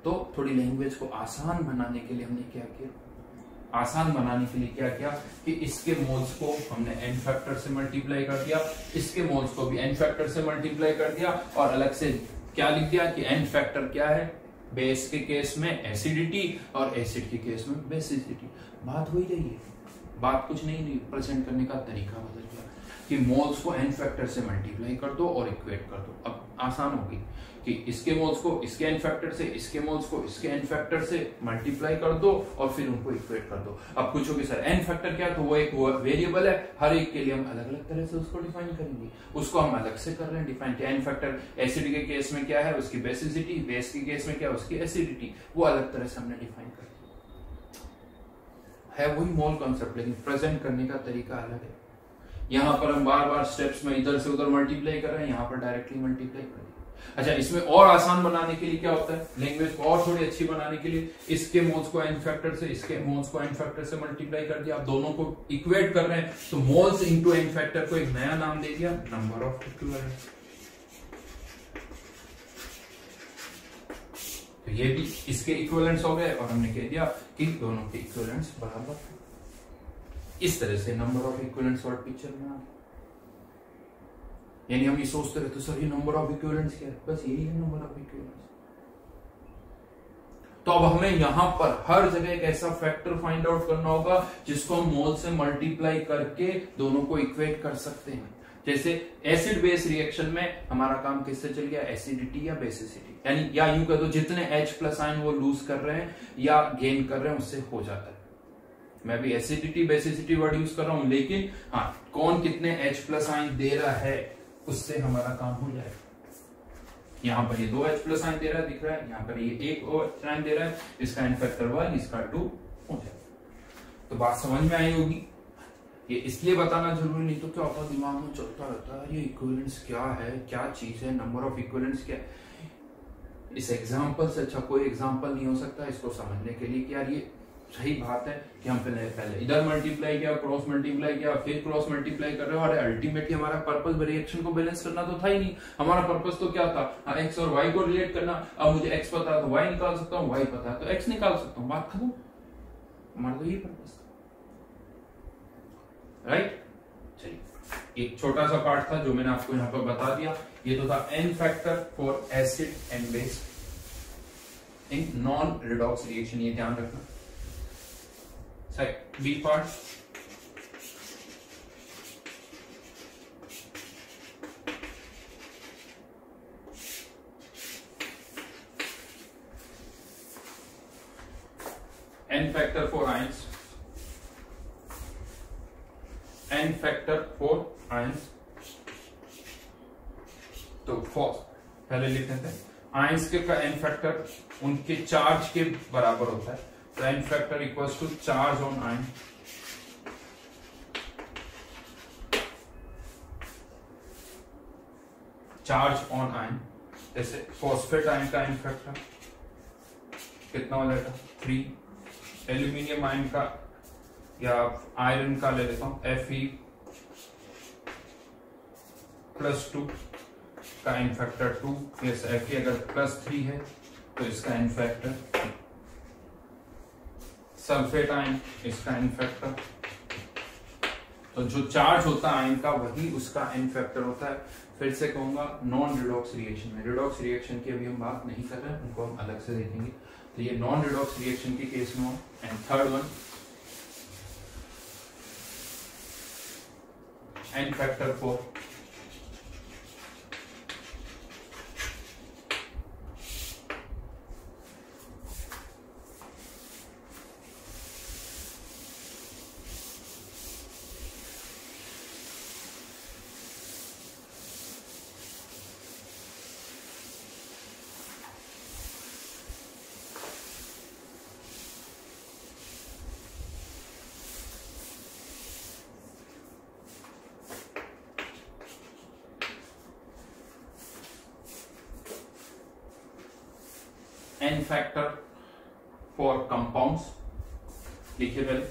तो थोड़ी लैंग्वेज को आसान बनाने के लिए हमने क्या किया, आसान बनाने के लिए क्या किया कि इसके मोल्स को हमने n फैक्टर से मल्टीप्लाई कर दिया, इसके मोल्स को भी n फैक्टर से मल्टीप्लाई कर दिया और अलग से क्या लिख दिया कि n फैक्टर क्या है, बेस के केस में एसिडिटी और एसिड के केस में बेसिसिटी। बात हो ही रही है, बात कुछ नहीं प्रेजेंट करने का तरीका बदल गया कि मोल्स को n फैक्टर से मल्टीप्लाई कर दो और इक्वेट कर दो। अब आसान होगी कि इसके मोल्स को इसके एन फैक्टर से, इसके मोल्स को इसके एन फैक्टर से मल्टीप्लाई कर दो और फिर उनको इक्वेट कर दो। अब पूछोगे सर एन फैक्टर क्या, तो वो एक वेरिएबल है, हर एक के लिए हम अलग अलग तरह से उसको डिफाइन करेंगे, उसको हम अलग से कर रहे हैं डिफाइन। एन फैक्टर एसिड के केस में क्या है, उसकी बेसिसिटी, बेस के केस में क्या है, उसकी एसिडिटी, वो अलग तरह से हमने डिफाइन कर है वही मोल कॉन्सेप्ट, लेकिन प्रेजेंट करने का तरीका अलग है। यहां पर हम बार बार स्टेप्स में इधर से उधर मल्टीप्लाई कर रहे हैं, यहाँ पर डायरेक्टली मल्टीप्लाई कर रहे हैं। अच्छा, इसमें और आसान बनाने के लिए क्या होता है, लैंग्वेज को और थोड़ी अच्छी बनाने के लिए इसके मोल्स को एन फैक्टर से, इसके मोल्स को एन फैक्टर से मल्टीप्लाई कर दिया, आप दोनों को इक्वेट कर रहे हैं, तो मोल्स इंटू एन फैक्टर को एक नया नाम दे दिया, नंबर ऑफ इक्विवेलेंट्स। तो ये भी इसके इक्विवेलेंट्स हो गए और हमने कह दिया कि दोनों के इक्विवेलेंट्स बराबर। इस तरह से number of equivalents word picture में आ, यानी हम ये सोचते रहते सर ये नंबर ऑफ इक्विवेलेंट्स क्या है, बस यही है नंबर ऑफ इक्विवेलेंट्स। तो अब हमें यहां पर हर जगह एक ऐसा फैक्टर फाइंड आउट करना होगा जिसको हम मोल से मल्टीप्लाई करके दोनों को इक्वेट कर सकते हैं। जैसे एसिड बेस रिएक्शन में हमारा काम किससे चल गया, एसिडिटी या बेसिसिटी, यानी या यूं कह दो जितने H प्लस आयन वो लूज कर रहे हैं या गेन कर रहे हैं उससे हो जाता है। मैं भी एसिडिटी बेसिसिटी वर्ड यूज कर रहा हूं, लेकिन हाँ कौन कितने H प्लस आयन दे रहा है उससे हमारा काम हो जाएगा। यहां पर ये 2 H प्लस आयन दे रहा है, दिख रहा है, यहां पर ये 1 आयन दे रहा है, इसका एन फैक्टर 1, इसका 2 हो जाएगा। तो बात समझ में आई होगी। ये इसलिए बताना जरूरी नहीं तो क्या होता है दिमाग में चलता रहता है ये इक्विवेलेंस क्या है, क्या चीज है, नंबर ऑफ इक्विवेलेंस क्या है। इस एग्जांपल से अच्छा कोई एग्जांपल नहीं हो सकता इसको समझने के लिए कि यार ये सही बात है कि हम पहले इधर मल्टीप्लाई किया, क्रॉस मल्टीप्लाई किया, फिर क्रॉस मल्टीप्लाई कर रहे हो। अरे अल्टीमेटली हमारा पर्पस रिएक्शन को बैलेंस करना तो था ही नहीं, हमारा पर्पस तो क्या था, एक्स और वाई को रिलेट करना। अब मुझे एक्स पता है तो वाई निकाल सकता हूँ, वाई पता है तो एक्स निकाल सकता हूँ, बात खत्म। हमारा तो यही पर्पस था, राइट। चलिए एक छोटा सा पार्ट था जो मैंने आपको यहां पर बता दिया, ये तो था n factor for acid and base in non redox reaction, ये ध्यान रखना। B part, n factor for ions, n factor for ions. तो पहले लिख लेते हैं आयंस के का एन फैक्टर उनके चार्ज के बराबर होता है, तो n factor equals to charge on ion. Charge on ion, जैसे फॉस्फेट आयन का एन फैक्टर कितना हो जाएगा 3, एल्यूमिनियम आयन का या आयरन का ले लेता हूं Fe प्लस 2 का एन फैक्टर 2, जैसे Fe अगर प्लस 3 है तो इसका एन फैक्टर। सल्फेट आयन इसका एन फैक्टर। तो जो चार्ज होता है आयन का वही उसका एन फैक्टर होता है। फिर से कहूंगा नॉन रिडॉक्स रिएक्शन में, रिडॉक्स रिएक्शन की अभी हम बात नहीं कर रहे हैं, उनको हम अलग से देखेंगे। तो ये नॉन रिडॉक्स रिएक्शन के केस में हो। And third one n factor 4, n factor for compounds लिखिए पहले,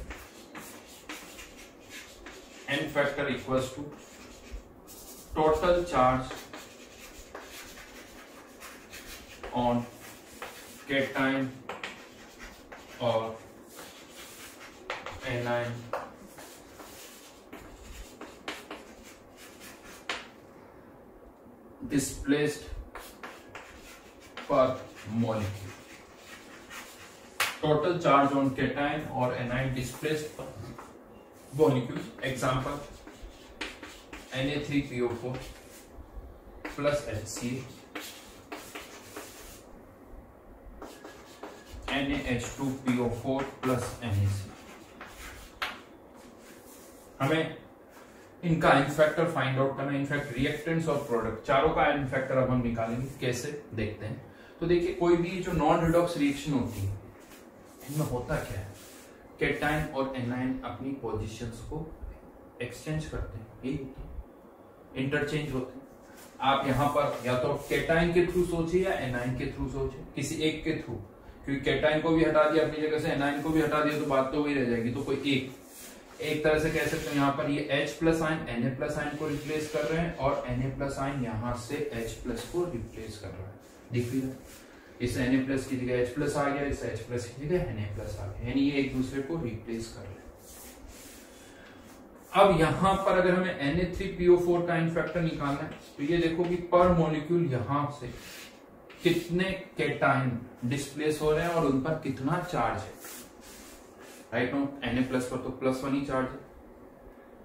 n factor equals to total charge on cation और anion displaced per molecule. Total charge on cation और anion displaced per molecule. Example Na3PO4 plus HCl NaH2PO4 plus NaC। हमें इनका N factor find out करना है, in fact reactants और product चारों का n factor अब हम निकालेंगे। कैसे देखते हैं, तो देखिए कोई भी जो नॉन रिडॉक्स रिएक्शन होती है इनमें होता क्या है, केटाइन और एनाइन अपनी पोजीशंस को एक्सचेंज करते हैं, यही इंटरचेंज होते हैं। आप यहाँ पर या तो केटाइन के थ्रू सोचिए या एनाइन के थ्रू सोचिए, किसी एक के थ्रू, क्योंकि केटाइन को भी हटा दिया अपनी जगह से, एनाइन को भी हटा दिया तो बात तो वही रह जाएगी। तो कोई एक तरह से कह सकते हैं यहाँ पर ये H plus ion Na plus ion को रिप्लेस कर रहे हैं और Na प्लस आयन यहाँ से H प्लस को रिप्लेस कर रहा है। दिख भी रहा, इस Na प्लस की जगह H प्लस आ गया, इस H प्लस की जगह Na प्लस आ गया, यानी ये एक दूसरे को रिप्लेस कर रहे हैं। अब यहाँ पर अगर हमें Na3PO4 का इनफैक्टर निकालना है तो ये देखो कि पर मॉलिक्यूल यहाँ से कितने केटाइन डिस्प्लेस हो रहे हैं और उन पर कितना चार्ज है। राइट नो, Na प्लस पर तो +1 ही चार्ज है,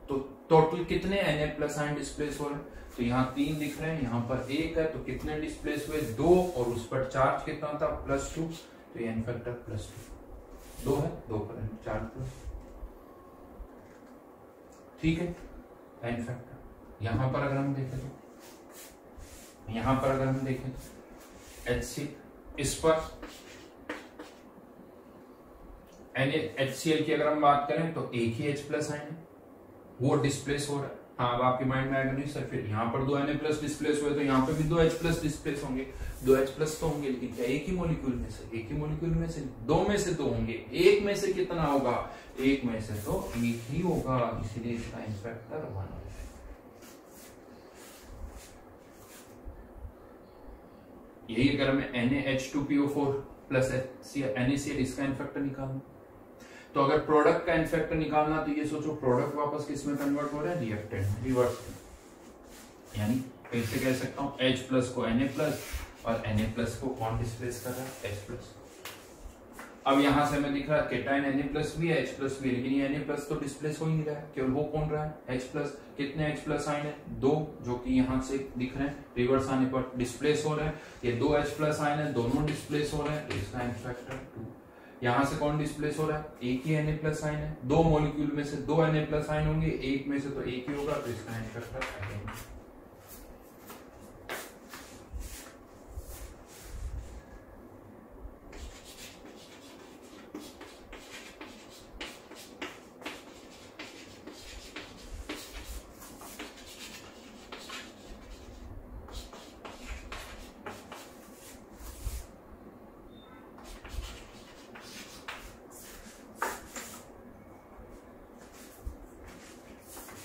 तो टोटल कितने Na प्लस आयन डिस्प्लेस हो रहे हैं, तो यहाँ 3 दिख रहे हैं, यहाँ पर 1 है, तो कितने डिस्प्लेस हुए 2, और उस पर चार्ज कितना था +2, तो ये इनफैक्टर +2, 2 है, 2 पर चार्ज प्लस, ठीक है इनफैक्टर। यहाँ पर अगर हम देखें तो यहाँ पर अगर हम देखें तो HC इस पर HCl की अगर हम बात करें तो एक ही H प्लस आयन है, वो डिस्प्लेस हो रहा है। हाँ, अब आपके माइंड में आएगा नहीं सर फिर यहाँ पर 2 Na प्लस डिस्प्लेस हुए तो यहाँ पे भी 2 H प्लस डिस्प्लेस होंगे, 2 H प्लस तो होंगे, लेकिन क्या एक ही मॉलिक्यूल में से, एक ही मॉलिक्यूल में से 2 में से 2 होंगे, एक में से कितना होगा, एक में से तो एक ही होगा, इसीलिए इसका इनफैक्टर 1 हो जाएगा। यही अगर हमें NaH2PO4 प्लस NaCl इसका इनफैक्टर निकालना, तो अगर प्रोडक्ट का इनफैक्टर निकालना तो ये सोचो प्रोडक्ट वापस किस में कन्वर्ट हो रहा है, रिएक्टेंट रिवर्स, यानी फिर से कह सकता हूं H प्लस को Na प्लस और Na प्लस को कौन डिस्प्लेस कर रहा है, H प्लस। अब यहां से हमें दिख रहा है केटाइन Na प्लस भी है, H प्लस भी है, लेकिन ये Na प्लस तो डिस्प्लेस हो ही नहीं रहा है, केवल वो कौन रहा है H प्लस। कितने H प्लस आयन है 2, जो कि यहाँ से दिख रहे हैं, रिवर्स आने पर डिस्प्लेस हो रहे हैं, ये 2 H प्लस आयन है, दोनों डिस्प्लेस हो रहे हैं, तो इसका इनफैक्टर 2। यहाँ से कौन डिस्प्लेस हो रहा है, एक ही Na प्लस आयन है, 2 मॉलिक्यूल में से 2 Na प्लस आयन होंगे, एक में से तो एक ही होगा, तो इसका इनफैक्टर अगेन।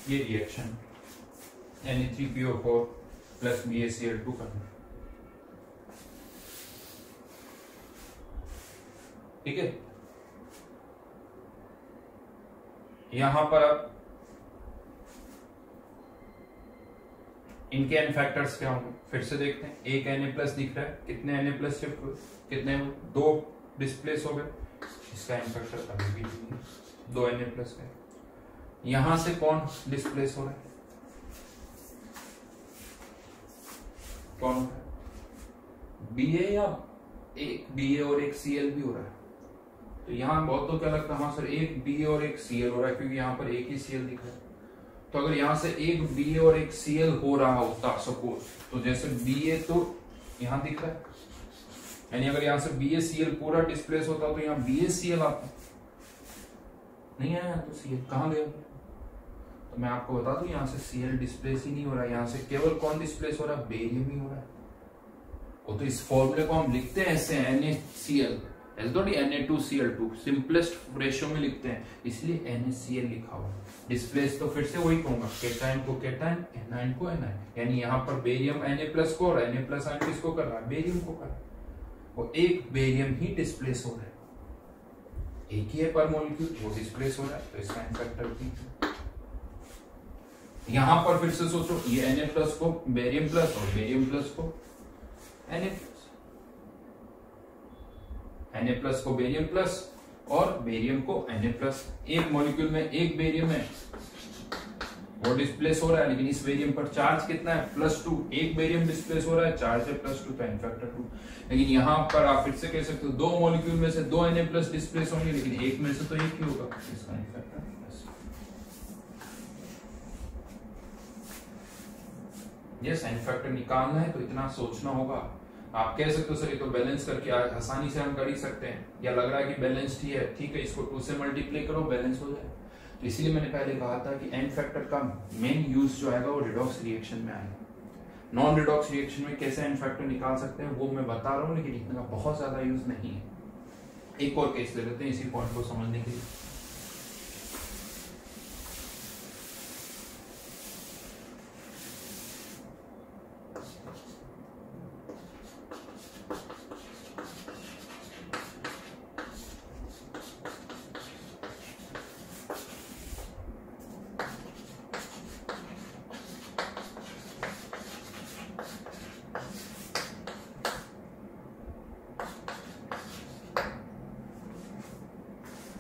ये रिएक्शन Na3PO4 प्लस BaCl2 करना, ठीक है। यहां पर अब इनके इनफैक्टर्स क्या होंगे फिर से देखते हैं। एक Na प्लस दिख रहा है, कितने Na प्लस शिफ्ट हुए, कितने 2 डिस्प्लेस हो गए, इसका इनफैक्टर अभी भी 2 Na प्लस है। यहां से कौन डिस्प्लेस हो रहा है, कौन हो रहा है Ba, या एक Ba और एक Cl भी हो रहा है, तो यहां बहुत तो क्या लगता है, हाँ सर एक Ba और एक Cl हो रहा है, क्योंकि यहाँ पर एक ही Cl दिख रहा है। तो अगर यहां से एक Ba और एक Cl हो रहा होता सपोज, तो जैसे Ba तो यहां दिख रहा है, यानी अगर यहां से BaCl पूरा डिस्प्लेस होता तो यहाँ BaCl आता, नहीं आया तो Cl कहां गया, तो मैं आपको बता दूं यहाँ से Cl डिस्प्लेस ही नहीं हो रहा है, यहाँ से केवल कौन डिस्प्लेस हो रहा है, बेरियम ही हो रहा है। वो तो इस फॉर्मूले को हम लिखते हैं ऐसे NaCl, ऐसे थोड़ी Na2Cl2, सिंपलेस्ट रेशियो में लिखते हैं, इसलिए NaCl लिखा हुआ। डिस्प्लेस तो फिर से वही कहूंगा, केटाइन को केटाइन, एनाइन को एनाइन, यानी यहाँ पर बेरियम Na प्लस को और Na प्लस आयन किसको कर रहा है, बेरियम को कर रहा है। वो एक बेरियम ही डिस्प्लेस हो रहा है, एक ही है पर मॉलिक्यूल, वो डिस्प्लेस हो रहा है, तो इसका इनफैक्टर भी। यहां पर फिर से सोचो, ये Na प्लस को बेरियम प्लस और बेरियम प्लस को Na प्लस, Na प्लस को बेरियम प्लस और बेरियम को Na प्लस। एक मॉलिक्यूल में एक बेरियम है, वो डिस्प्लेस हो रहा है, लेकिन इस बेरियम पर चार्ज कितना है +2, एक बेरियम डिस्प्लेस हो रहा है, चार्ज है +2 तो n फैक्टर 2। लेकिन यहाँ पर आप फिर से कह सकते हो दो मॉलिक्यूल में से दो Na+ डिस्प्लेस होंगे, लेकिन एक में से तो एक ही होगा, इसका n फैक्टर प्लस। ये n फैक्टर निकालना है तो इतना सोचना होगा। आप कह सकते हो सर ये तो बैलेंस करके आसानी से हम कर ही सकते हैं, या लग रहा है कि बैलेंस्ड ही है, ठीक है इसको 2 से मल्टीप्लाई करो बैलेंस हो जाए। तो इसीलिए मैंने पहले कहा था कि n फैक्टर का मेन यूज जो आएगा वो रिडॉक्स रिएक्शन में आएगा। नॉन रिडॉक्स रिएक्शन में कैसे n फैक्टर निकाल सकते हैं वो मैं बता रहा हूँ, लेकिन इतना बहुत ज्यादा यूज नहीं है। एक और केस ले लेते हैं इसी पॉइंट को समझने के लिए।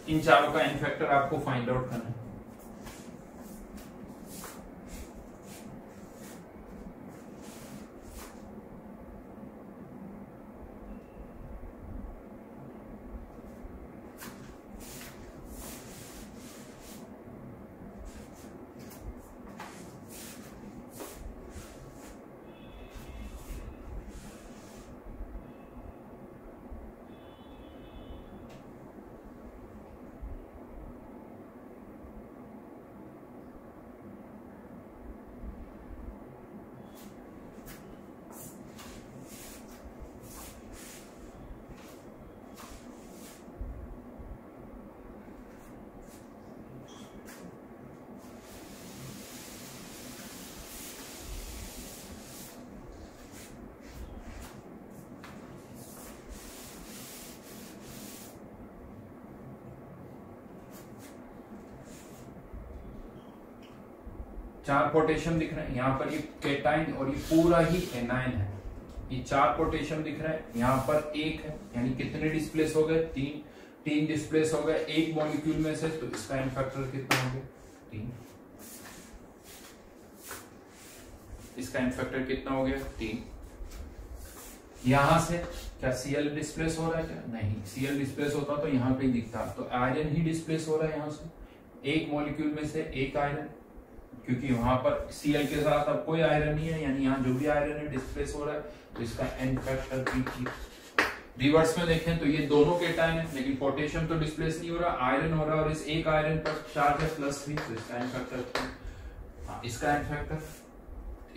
इन चारों का n फैक्टर आपको फाइंड आउट करना है। चार पोटेशियम दिख रहे हैं यहाँ पर, ये केटाइन और ये पूरा ही एनाइन है। ये चार पोटेशियम दिख रहा है, यहाँ पर एक है, यानी कितने डिस्प्लेस हो गए? तीन डिस्प्लेस हो गए एक मॉलिक्यूल में से, तो इसका n फैक्टर कितना हो गया? 3। इसका n फैक्टर कितना हो गया? 3। यहां से क्या Cl डिस्प्लेस हो रहा है क्या? नहीं, Cl डिस्प्लेस होता तो यहाँ पे दिखता, तो आयरन ही डिस्प्लेस हो रहा है यहाँ से, एक मॉलिक्यूल में से एक आयरन, क्योंकि वहां पर Cl के साथ अब कोई आयरन नहीं है, यानी यहाँ जो भी आयरन है डिस्प्लेस हो रहा है, तो इसका n फैक्टर भी। रिवर्स में देखें तो ये दोनों केटाइन है, लेकिन पोटेशियम तो डिस्प्लेस नहीं हो रहा, आयरन हो रहा है, और इस एक आयरन पर चार्ज है +3, तो इसका n फैक्टर। हाँ, इसका n फैक्टर,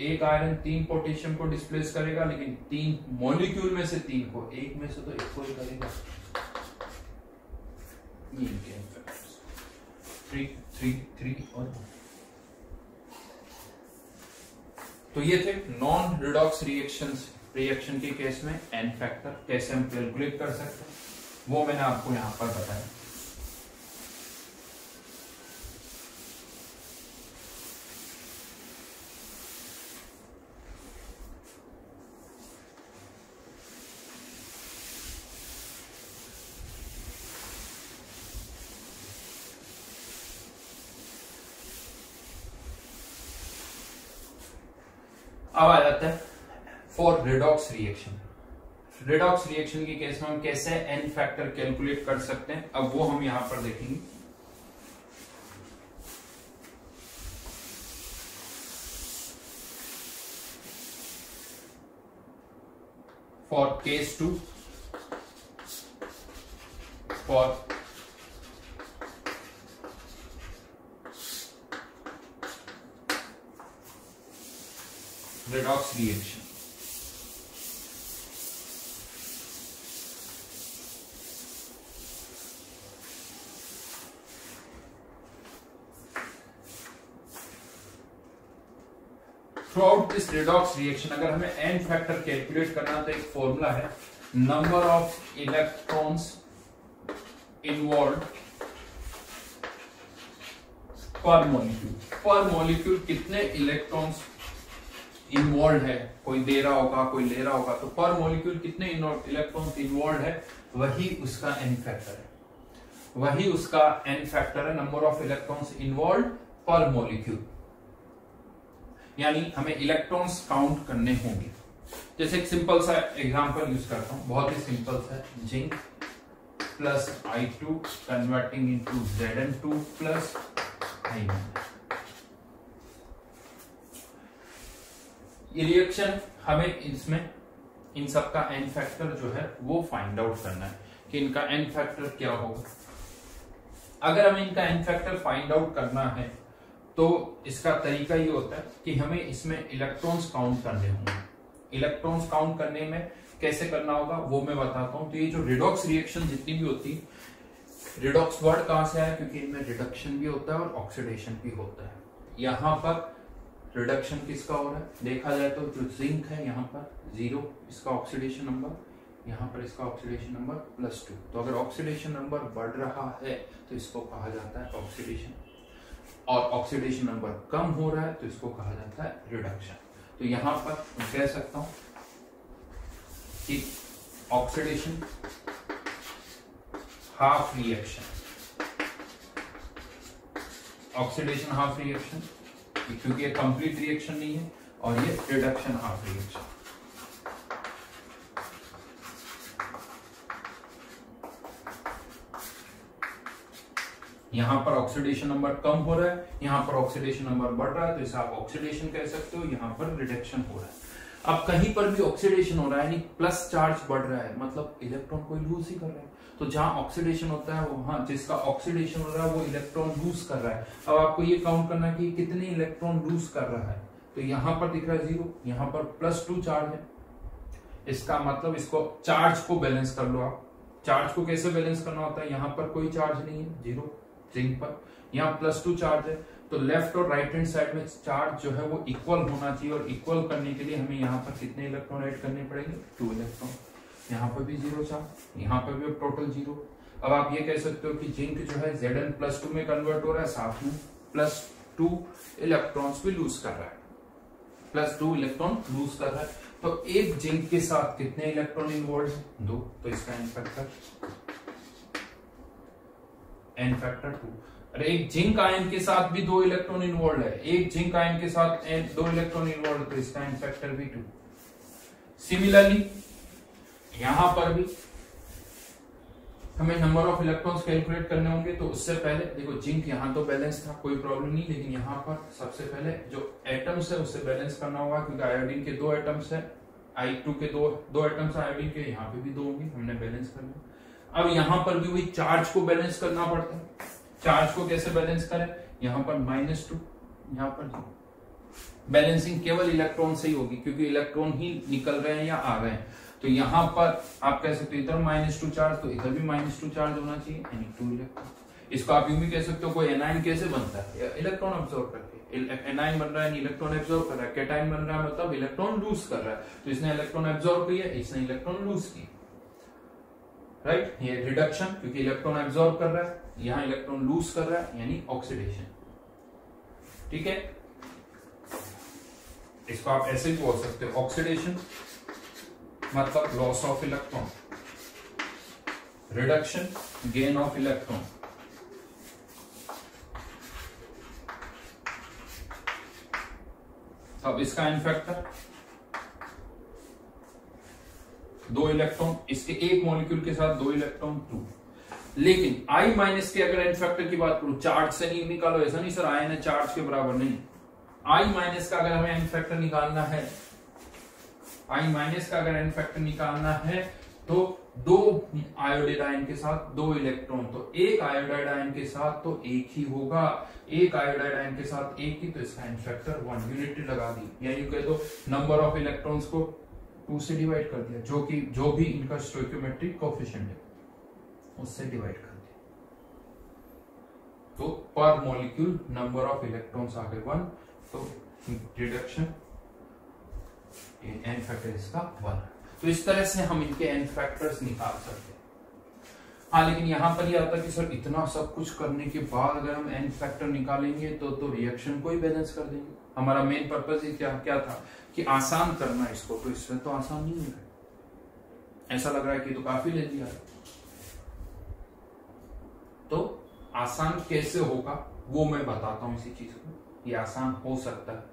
एक आयरन 3 पोटेशियम को डिस्प्लेस करेगा, लेकिन 3 मॉलिक्यूल में से 3 को, एक में से तो एक को ही करेगा। ये इनके n फैक्टर्स 3 3 3 और। तो ये थे नॉन रिडॉक्स रिएक्शन के केस में n फैक्टर कैसे हम कैलकुलेट कर सकते हैं, वो मैंने आपको यहां पर बताया। अब आ जाता है for redox reaction. Redox reaction के केस में हम कैसे n फैक्टर कैलकुलेट कर सकते हैं, अब वो हम यहां पर देखेंगे। For case 2, for redox reaction, throughout this redox reaction अगर हमें n फैक्टर कैलकुलेट करना तो एक फॉर्मूला है, नंबर ऑफ इलेक्ट्रॉन्स इन्वॉल्व पर मॉलिक्यूल। पर मॉलिक्यूल कितने इलेक्ट्रॉन्स इन्वॉल्व है, कोई दे रहा होगा कोई ले रहा होगा, तो पर मॉलिक्यूल कितने इलेक्ट्रॉन्स इन्वॉल्व है, वही उसका n फैक्टर है, वही उसका n फैक्टर है, नंबर ऑफ इलेक्ट्रॉन्स इन्वॉल्व पर मॉलिक्यूल। यानी हमें इलेक्ट्रॉन्स काउंट करने होंगे। जैसे एक सिंपल सा एग्जांपल यूज करता हूं, बहुत ही सिंपल सा, zinc plus I2 converting into Zn2 plus I1। ये रिएक्शन हमें इसमें इन सब का एन फैक्टर जो है वो फाइंड आउट करना है कि इनका एन फैक्टर क्या होगा। अगर हमें इनका एन फैक्टर फाइंड आउट करना है तो इसका तरीका ये होता है कि हमें इसमें इलेक्ट्रॉन्स काउंट करने होंगे। इलेक्ट्रॉन्स काउंट करने में कैसे करना होगा वो मैं बताता हूं। तो ये जो रिडॉक्स रिएक्शन जितनी भी होती है, रिडॉक्स वर्ड कहां से आया, क्योंकि इनमें रिडक्शन भी होता है और ऑक्सीडेशन भी होता है। यहाँ पर रिडक्शन किसका हो रहा है, देखा जाए तो जो जिंक है यहाँ पर 0, इसका ऑक्सीडेशन नंबर, यहाँ पर इसका ऑक्सीडेशन नंबर +2। तो अगर ऑक्सीडेशन नंबर बढ़ रहा है तो इसको कहा जाता है ऑक्सीडेशन, और ऑक्सीडेशन नंबर कम हो रहा है तो इसको कहा जाता है रिडक्शन। तो यहां पर मैं कह सकता हूं कि oxidation half reaction, oxidation half reaction, क्योंकि ये कंप्लीट रिएक्शन नहीं है, और ये रिडक्शन हाफ रिएक्शन। यहां पर ऑक्सीडेशन नंबर कम हो रहा है, यहां पर ऑक्सीडेशन नंबर बढ़ रहा है, तो इसे आप ऑक्सीडेशन कह सकते हो, यहां पर रिडक्शन हो रहा है। अब कहीं पर भी ऑक्सीडेशन हो रहा है यानी प्लस चार्ज बढ़ रहा है, मतलब इलेक्ट्रॉन कोई लूज ही कर रहा है। तो जहां ऑक्सीडेशन होता है वहां जिसका ऑक्सीडेशन हो रहा है वो इलेक्ट्रॉन लूज कर रहा है। अब आपको ये काउंट करना है कि कितने इलेक्ट्रॉन लूज कर रहा है। तो यहां पर दिख रहा है 0, यहां पर +2 चार्ज है। इसका मतलब इसको चार्ज को बैलेंस कर लो आप। चार्ज को कैसे बैलेंस करना होता है, यहाँ पर कोई चार्ज नहीं है 0 जिंक पर, यहाँ +2 चार्ज है, तो लेफ्ट और राइट हैंड साइड में चार्ज जो है वो इक्वल होना चाहिए, और इक्वल करने के लिए हमें यहाँ पर कितने इलेक्ट्रॉन ऐड करने पड़ेंगे, 2 इलेक्ट्रॉन। यहाँ पर भी 0 चार्ज, यहाँ पर भी टोटल 0। अब आप ये कह सकते हो कि जिंक जो है Zn+2 में कन्वर्ट हो रहा है, साथ में +2 इलेक्ट्रॉन्स भी लूज कर रहा है, +2 इलेक्ट्रॉन लूज कर रहा है। तो एक जिंक के साथ कितने इलेक्ट्रॉन इन्वॉल्व है, 2, तो इसका एन फैक्टर 2। अरे एक जिंक आयन के साथ भी 2 इलेक्ट्रॉन इन्वॉल्व है, एक जिंक आयन के साथ 2 इलेक्ट्रॉन इन्वॉल्व है, तो इसका एन फैक्टर भी 2। सिमिलरली यहां पर भी हमें नंबर ऑफ इलेक्ट्रॉन्स कैलकुलेट करने होंगे। तो उससे पहले देखो जिंक यहां तो बैलेंस था, कोई प्रॉब्लम नहीं, लेकिन यहां पर सबसे पहले जो एटम्स है उससे बैलेंस करना होगा, क्योंकि आयोडीन के 2 एटम्स है, I2 के दो एटम्स आयोडीन के, यहाँ पे भी 2 होंगे, हमने बैलेंस कर लिया। अब यहां पर भी वही चार्ज को बैलेंस करना पड़ता है। चार्ज को कैसे बैलेंस करें, यहां पर -2, यहां पर 0। बैलेंसिंग केवल इलेक्ट्रॉन से ही होगी, क्योंकि इलेक्ट्रॉन ही निकल रहे हैं या आ रहे हैं। तो यहां पर आप कह सकते हो इधर -2 चार्ज, तो इधर भी -2 चार्ज होना चाहिए, यानी 2 इलेक्ट्रॉन। इसको आप यूं भी कह सकते हो, कोई एनाइन कैसे बनता है, इलेक्ट्रॉन अब्सॉर्ब करके। एनाइन बन रहा है, इलेक्ट्रॉन एब्सॉर्ब कर रहा है। कैटाइन बन रहा है, मतलब इलेक्ट्रॉन लूज कर रहा है। तो इसने इलेक्ट्रॉन एब्सॉर्ब किया, इसने इलेक्ट्रॉन लूज किया, राइट। ये रिडक्शन, क्योंकि इलेक्ट्रॉन एब्सॉर्ब कर रहा है, यहां इलेक्ट्रॉन लूज कर रहा है, यानी ऑक्सीडेशन। ठीक है, इसको आप ऐसे भी बोल सकते हो, ऑक्सीडेशन मतलब loss of electron, reduction gain of electron. अब इसका एन फैक्टर 2 इलेक्ट्रॉन, इसके एक मॉलिक्यूल के साथ 2 इलेक्ट्रॉन 2। लेकिन I- के अगर एन फैक्टर की बात करूं, चार्ज से नहीं निकालो, ऐसा नहीं सर आयन है चार्ज के बराबर, नहीं। I- का अगर हमें एन फैक्टर निकालना है, I- का अगर एन फैक्टर निकालना है तो 2 आयोडाइड आयन के साथ 2 इलेक्ट्रॉन, तो एक आयोडाइड आयन के साथ तो एक ही होगा, एक आयोडाइड आयन के साथ एक ही, तो इसका एन फैक्टर 1 यूनिट लगा दी, यानी कह दो नंबर ऑफ इलेक्ट्रॉन्स को 2 से डिवाइड कर दिया, जो भी इनका स्टोइकियोमेट्रिक कोएफिशिएंट है उससे डिवाइड कर दिया। तो पर मॉलिक्यूल नंबर ऑफ इलेक्ट्रॉन्स आ गए 1, तो रिडक्शन एन फैक्टर इसका 1। तो इस तरह से हम इनके एन फैक्टर्स निकाल सकते हैं। हाँ, लेकिन यहां पर यह आता है कि सर इतना सब कुछ करने के बाद अगर हम एन फैक्टर निकालेंगे तो रिएक्शन को ही बैलेंस कर देंगे। हमारा मेन पर्पस ही क्या था कि आसान करना इसको, तो इसमें तो आसान नहीं हो रहा है, ऐसा लग रहा है कि तो काफी ले लिया। तो आसान कैसे होगा वो मैं बताता हूं इसी चीज को, ये आसान हो सकता है।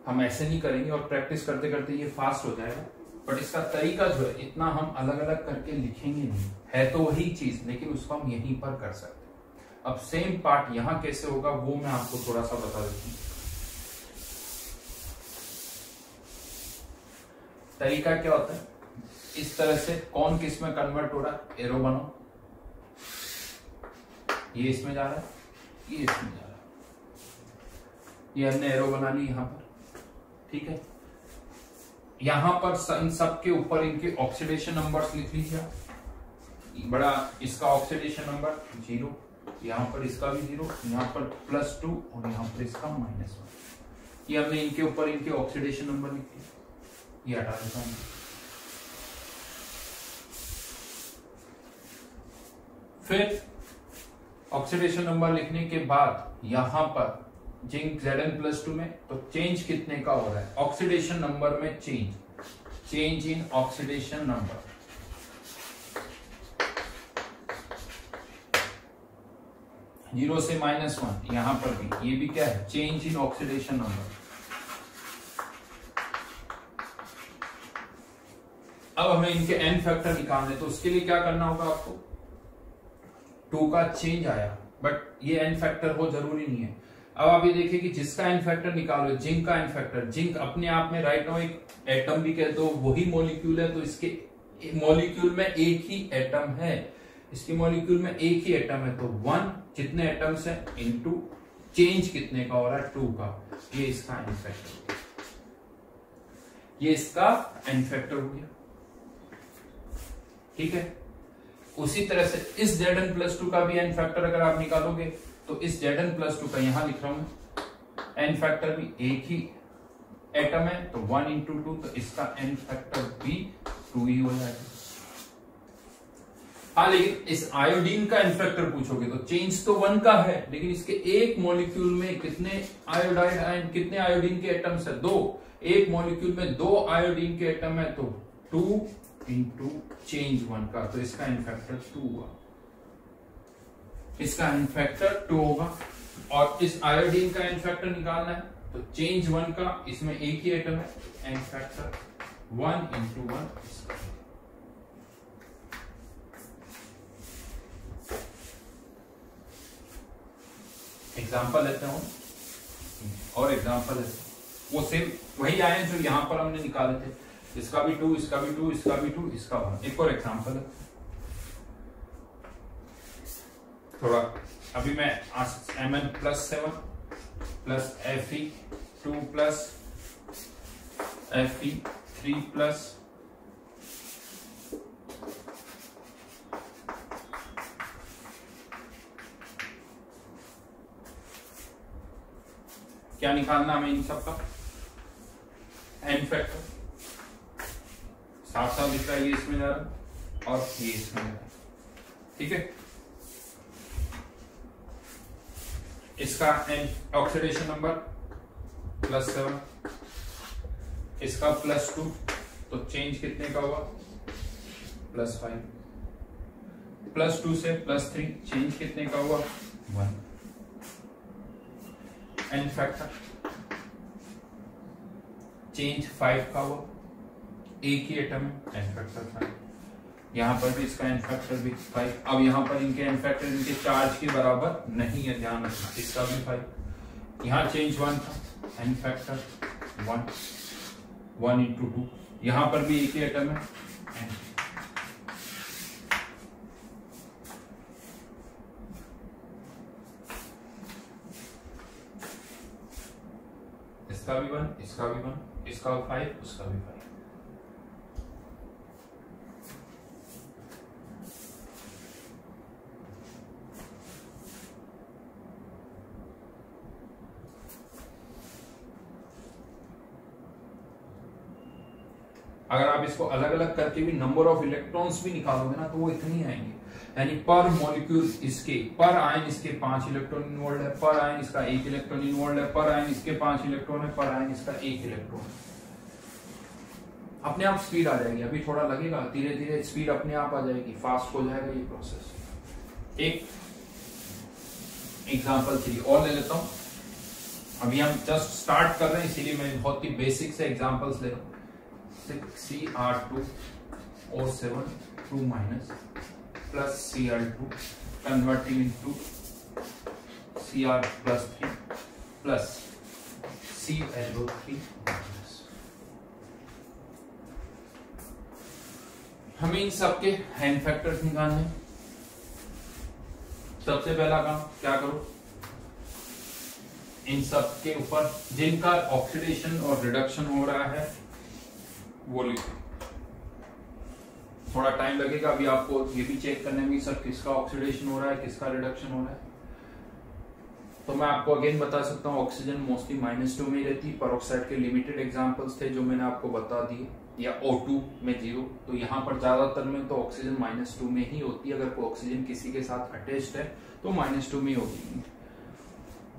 हम ऐसे नहीं करेंगे और प्रैक्टिस करते करते ये फास्ट हो जाएगा, बट इसका तरीका जो है इतना हम अलग अलग करके लिखेंगे नहीं, है तो वही चीज लेकिन उसको हम यहीं पर कर सकते हैं। अब सेम पार्ट यहां कैसे होगा वो मैं आपको थोड़ा सा बता देता हूं। तरीका क्या होता है, इस तरह से कौन किस में कन्वर्ट हो रहा है, एरो बनाओ, ये इसमें जा रहा है, ये इसमें जा रहा है, ये हमने एरो बनानी यहां पर, ठीक है। यहां पर इन सब के ऊपर इनके ऑक्सीडेशन नंबर्स लिख लीजिए, बड़ा इसका ऑक्सीडेशन नंबर 0, यहां पर इसका भी 0, यहां पर +2 और यहां पर इसका -1। ये हमने इनके ऊपर इनके ऑक्सीडेशन नंबर लिखे, ये हटा देता हूं। फिर ऑक्सीडेशन नंबर लिखने के बाद यहां पर जिंक Zn+2 में तो चेंज कितने का हो रहा है, ऑक्सीडेशन नंबर में change in oxidation number, zero से -1, यहां पर भी ये भी क्या है, चेंज इन ऑक्सीडेशन नंबर। अब हमें इनके एन फैक्टर निकालने, तो उसके लिए क्या करना होगा आपको, 2 का चेंज आया बट ये एन फैक्टर हो जरूरी नहीं है। अब आप ये देखिए कि जिसका एन फैक्टर निकालो, जिंक का एन फैक्टर, जिंक अपने आप में राइट नाउ एक एटम भी कह दो, वही मॉलिक्यूल है, तो इसके मॉलिक्यूल में एक ही एटम है, इसके मॉलिक्यूल में एक ही एटम है, तो 1 जितने एटम्स है इनटू चेंज कितने का हो रहा है, 2 का, ये इसका एन फैक्टर, ये इसका एन फैक्टर हो गया, ठीक है। उसी तरह से इस Zn+2 का भी एन फैक्टर अगर आप निकालोगे तो इस Zn+2 का यहां लिख रहा हूं मैं, एन फैक्टर भी एक ही एटम है, तो 1 × 2, तो इसका एन फैक्टर भी 2 ही हो जाएगा। हाँ, लेकिन इस आयोडीन का एन फैक्टर पूछोगे तो चेंज तो 1 का है, लेकिन इसके एक मॉलिक्यूल में कितने आयोडाइन, कितने आयोडीन के एटम्स है, 2, एक मॉलिक्यूल में 2 आयोडीन के एटम है, तो 2 × चेंज 1 का, तो इसका एन फैक्टर 2 हुआ, इसका एन फैक्टर 2 होगा। और इस आयोडीन का एन फैक्टर निकालना है तो चेंज 1 का, इसमें एक ही एटम है, एन फैक्टर 1 × 1। एग्जाम्पल लेते हैं और एग्जाम्पल लेते हैं, वो सेम वही आए जो यहां पर हमने निकाले थे, इसका भी 2, इसका भी 2, इसका भी 2, इसका 1। एक और एग्जाम्पल है, थोड़ा अभी मैं Mn+7 plus Fe2 plus Fe3 plus क्या निकालना हमें इन सबका एन फैक्टर, साफ साफ दिख रहा है, ये इसमें जा रहा है और ये इसमें जा रहा है, ठीक है। इसका एन ऑक्सीडेशन नंबर +7, इसका +2, तो चेंज कितने का हुआ, +5, +2 से +3, चेंज कितने का हुआ, 1। एन फैक्टर चेंज 5 का हुआ, एक ही एटम है, एन फैक्टर 5। यहां पर भी इसका एन फैक्टर भी 5। अब यहां पर इनके एन फैक्टर इनके चार्ज के बराबर नहीं है, ध्यान रखना, इसका भी 5। यहां चेंज 1 था, एन फैक्टर 1, 1 × 2। यहां पर भी एक ही एटम है, इसका भी 1, इसका भी 1, इसका 5, उसका भी 5। अगर आप इसको अलग अलग करके भी नंबर ऑफ इलेक्ट्रॉन्स भी निकालोगे ना तो वो इतनी आएंगे, यानी पर मॉलिक्यूल इसके, पर आयन इसके 5 इलेक्ट्रॉन इन्वॉल्व है, पर आयन इसका 1 इलेक्ट्रॉन इन्वॉल्व है, पर आयन इसके 5 इलेक्ट्रॉन है, पर आयन इसका 1 इलेक्ट्रॉन। अपने आप स्पीड आ जाएगी, अभी थोड़ा लगेगा, धीरे धीरे स्पीड अपने आप आ जाएगी, फास्ट हो जाएगा ये प्रोसेस। एक एग्जाम्पल 3 और ले लेता हूं। अभी हम जस्ट स्टार्ट कर रहे हैं, इसीलिए मैं बहुत ही बेसिक से एग्जांपल्स ले रहा हूँ। 6Cr2O7 2- plus Cl2 converting into Cr+3 plus ClO3 minus. हमें इन सबके हैंड फैक्टर्स निकालने हैं। सबसे पहला काम क्या करो, इन सब के ऊपर जिनका ऑक्सीडेशन और रिडक्शन हो रहा है वो लिखो। थोड़ा टाइम लगेगा, अभी आपको ये भी चेक करने में सर किसका ऑक्सीडेशन हो रहा है किसका रिडक्शन हो रहा है। तो मैं आपको अगेन बता सकता हूँ, ऑक्सीजन मोस्टली -2 में रहती है। पेरोक्साइड के लिमिटेड एग्जांपल्स थे जो मैंने आपको बता दिए, या O2 में 0। तो यहाँ पर ज्यादातर में तो ऑक्सीजन -2 में ही होती है। अगर कोई ऑक्सीजन किसी के साथ अटैच्ड है तो -2 में होगी।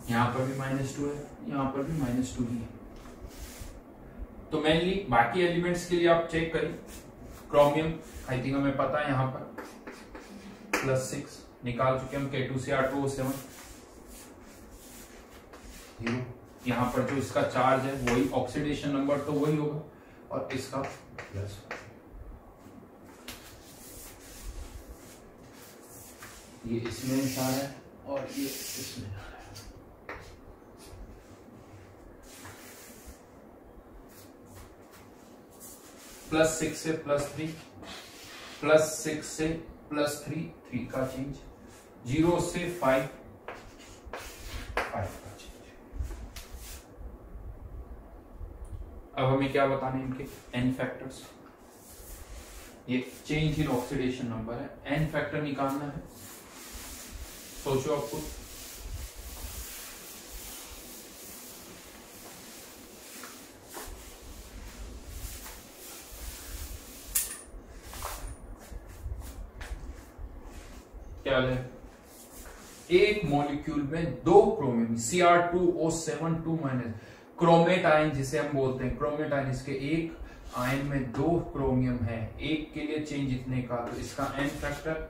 यहाँ पर भी -2 है, यहाँ पर भी -2 ही है। तो मेनली बाकी एलिमेंट्स के लिए आप चेक करिए। क्रोमियम आई थिंक हमें पता है, यहाँ पर +6 निकाल चुके हम। K2Cr2O7 0। यहाँ पर जो इसका चार्ज है वही, ऑक्सीडेशन नंबर तो वही होगा, और इसका प्लस। ये इसमें जा रहा है और ये इसमें जा रहा है। +6 से +3, +6 से +3, 3 का चेंज, 0 से 5, 5 का चेंज। अब हमें क्या बताने इनके एन फैक्टर्स। ये चेंज इन ऑक्सीडेशन नंबर है, एन फैक्टर निकालना है। सोचो आपको, क्या है, एक मॉलिक्यूल में 2 क्रोमियम Cr2O7 2- क्रोमेट आयन जिसे हम बोलते हैं, क्रोमेट आयन, इसके एक आयन में 2 क्रोमियम है। एक के लिए चेंज इतने का, तो इसका एन फैक्टर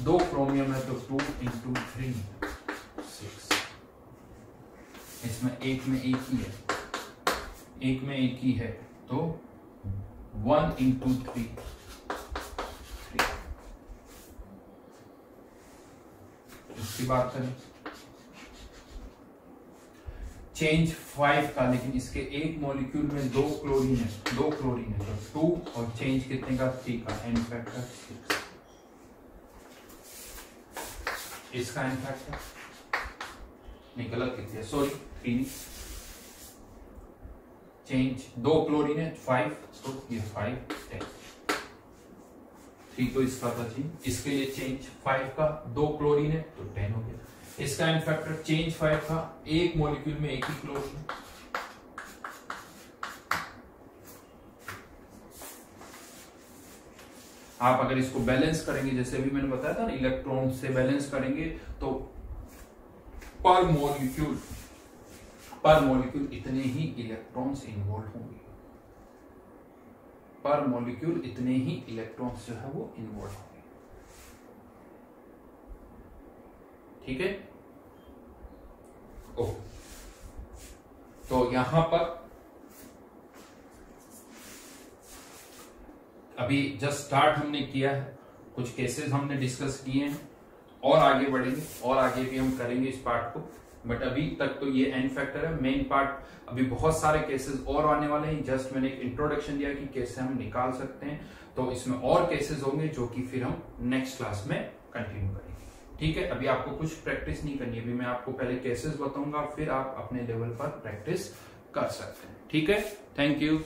2 क्रोमियम है तो 2 × 3 6। इसमें एक में एक ही है, एक में एक ही है तो 1 × 3 3। इसकी बात करें चेंज 5 का, लेकिन इसके एक मॉलिक्यूल में 2 क्लोरीन है, 2 क्लोरीन है तो 2, और चेंज कितने का 3 का, एन फैक्टर 6। इसका एन फैक्टर नहीं, गलत लिख दिया, सॉरी 3। चेंज 2 क्लोरीन है 5, तो ये 5 10। 3 तो इसका था चेंज, इसके लिए चेंज 5 का, 2 क्लोरीन है तो 10 हो गया। इसका एन फैक्टर चेंज 5 का, एक मॉलिक्यूल में एक ही क्लोरीन। आप अगर इसको बैलेंस करेंगे, जैसे अभी मैंने बताया था ना, इलेक्ट्रॉन से बैलेंस करेंगे तो पर मॉलिक्यूल इतने ही इलेक्ट्रॉन्स इन्वॉल्व होंगे, पर मॉलिक्यूल इतने ही इलेक्ट्रॉन्स जो है वो इन्वॉल्व होंगे। ठीक है। ओ, तो यहां पर अभी जस्ट स्टार्ट हमने किया है, कुछ केसेस हमने डिस्कस किए हैं, और आगे बढ़ेंगे और आगे भी हम करेंगे इस पार्ट को। बट अभी तक तो ये एन फैक्टर है मेन पार्ट। अभी बहुत सारे केसेस और आने वाले हैं, जस्ट मैंने एक इंट्रोडक्शन दिया कि कैसे हम निकाल सकते हैं। तो इसमें और केसेस होंगे जो कि फिर हम नेक्स्ट क्लास में कंटिन्यू करेंगे। ठीक है, अभी आपको कुछ प्रैक्टिस नहीं करनी है, अभी मैं आपको पहले केसेस बताऊंगा, फिर आप अपने लेवल पर प्रैक्टिस कर सकते हैं। ठीक है, थैंक यू।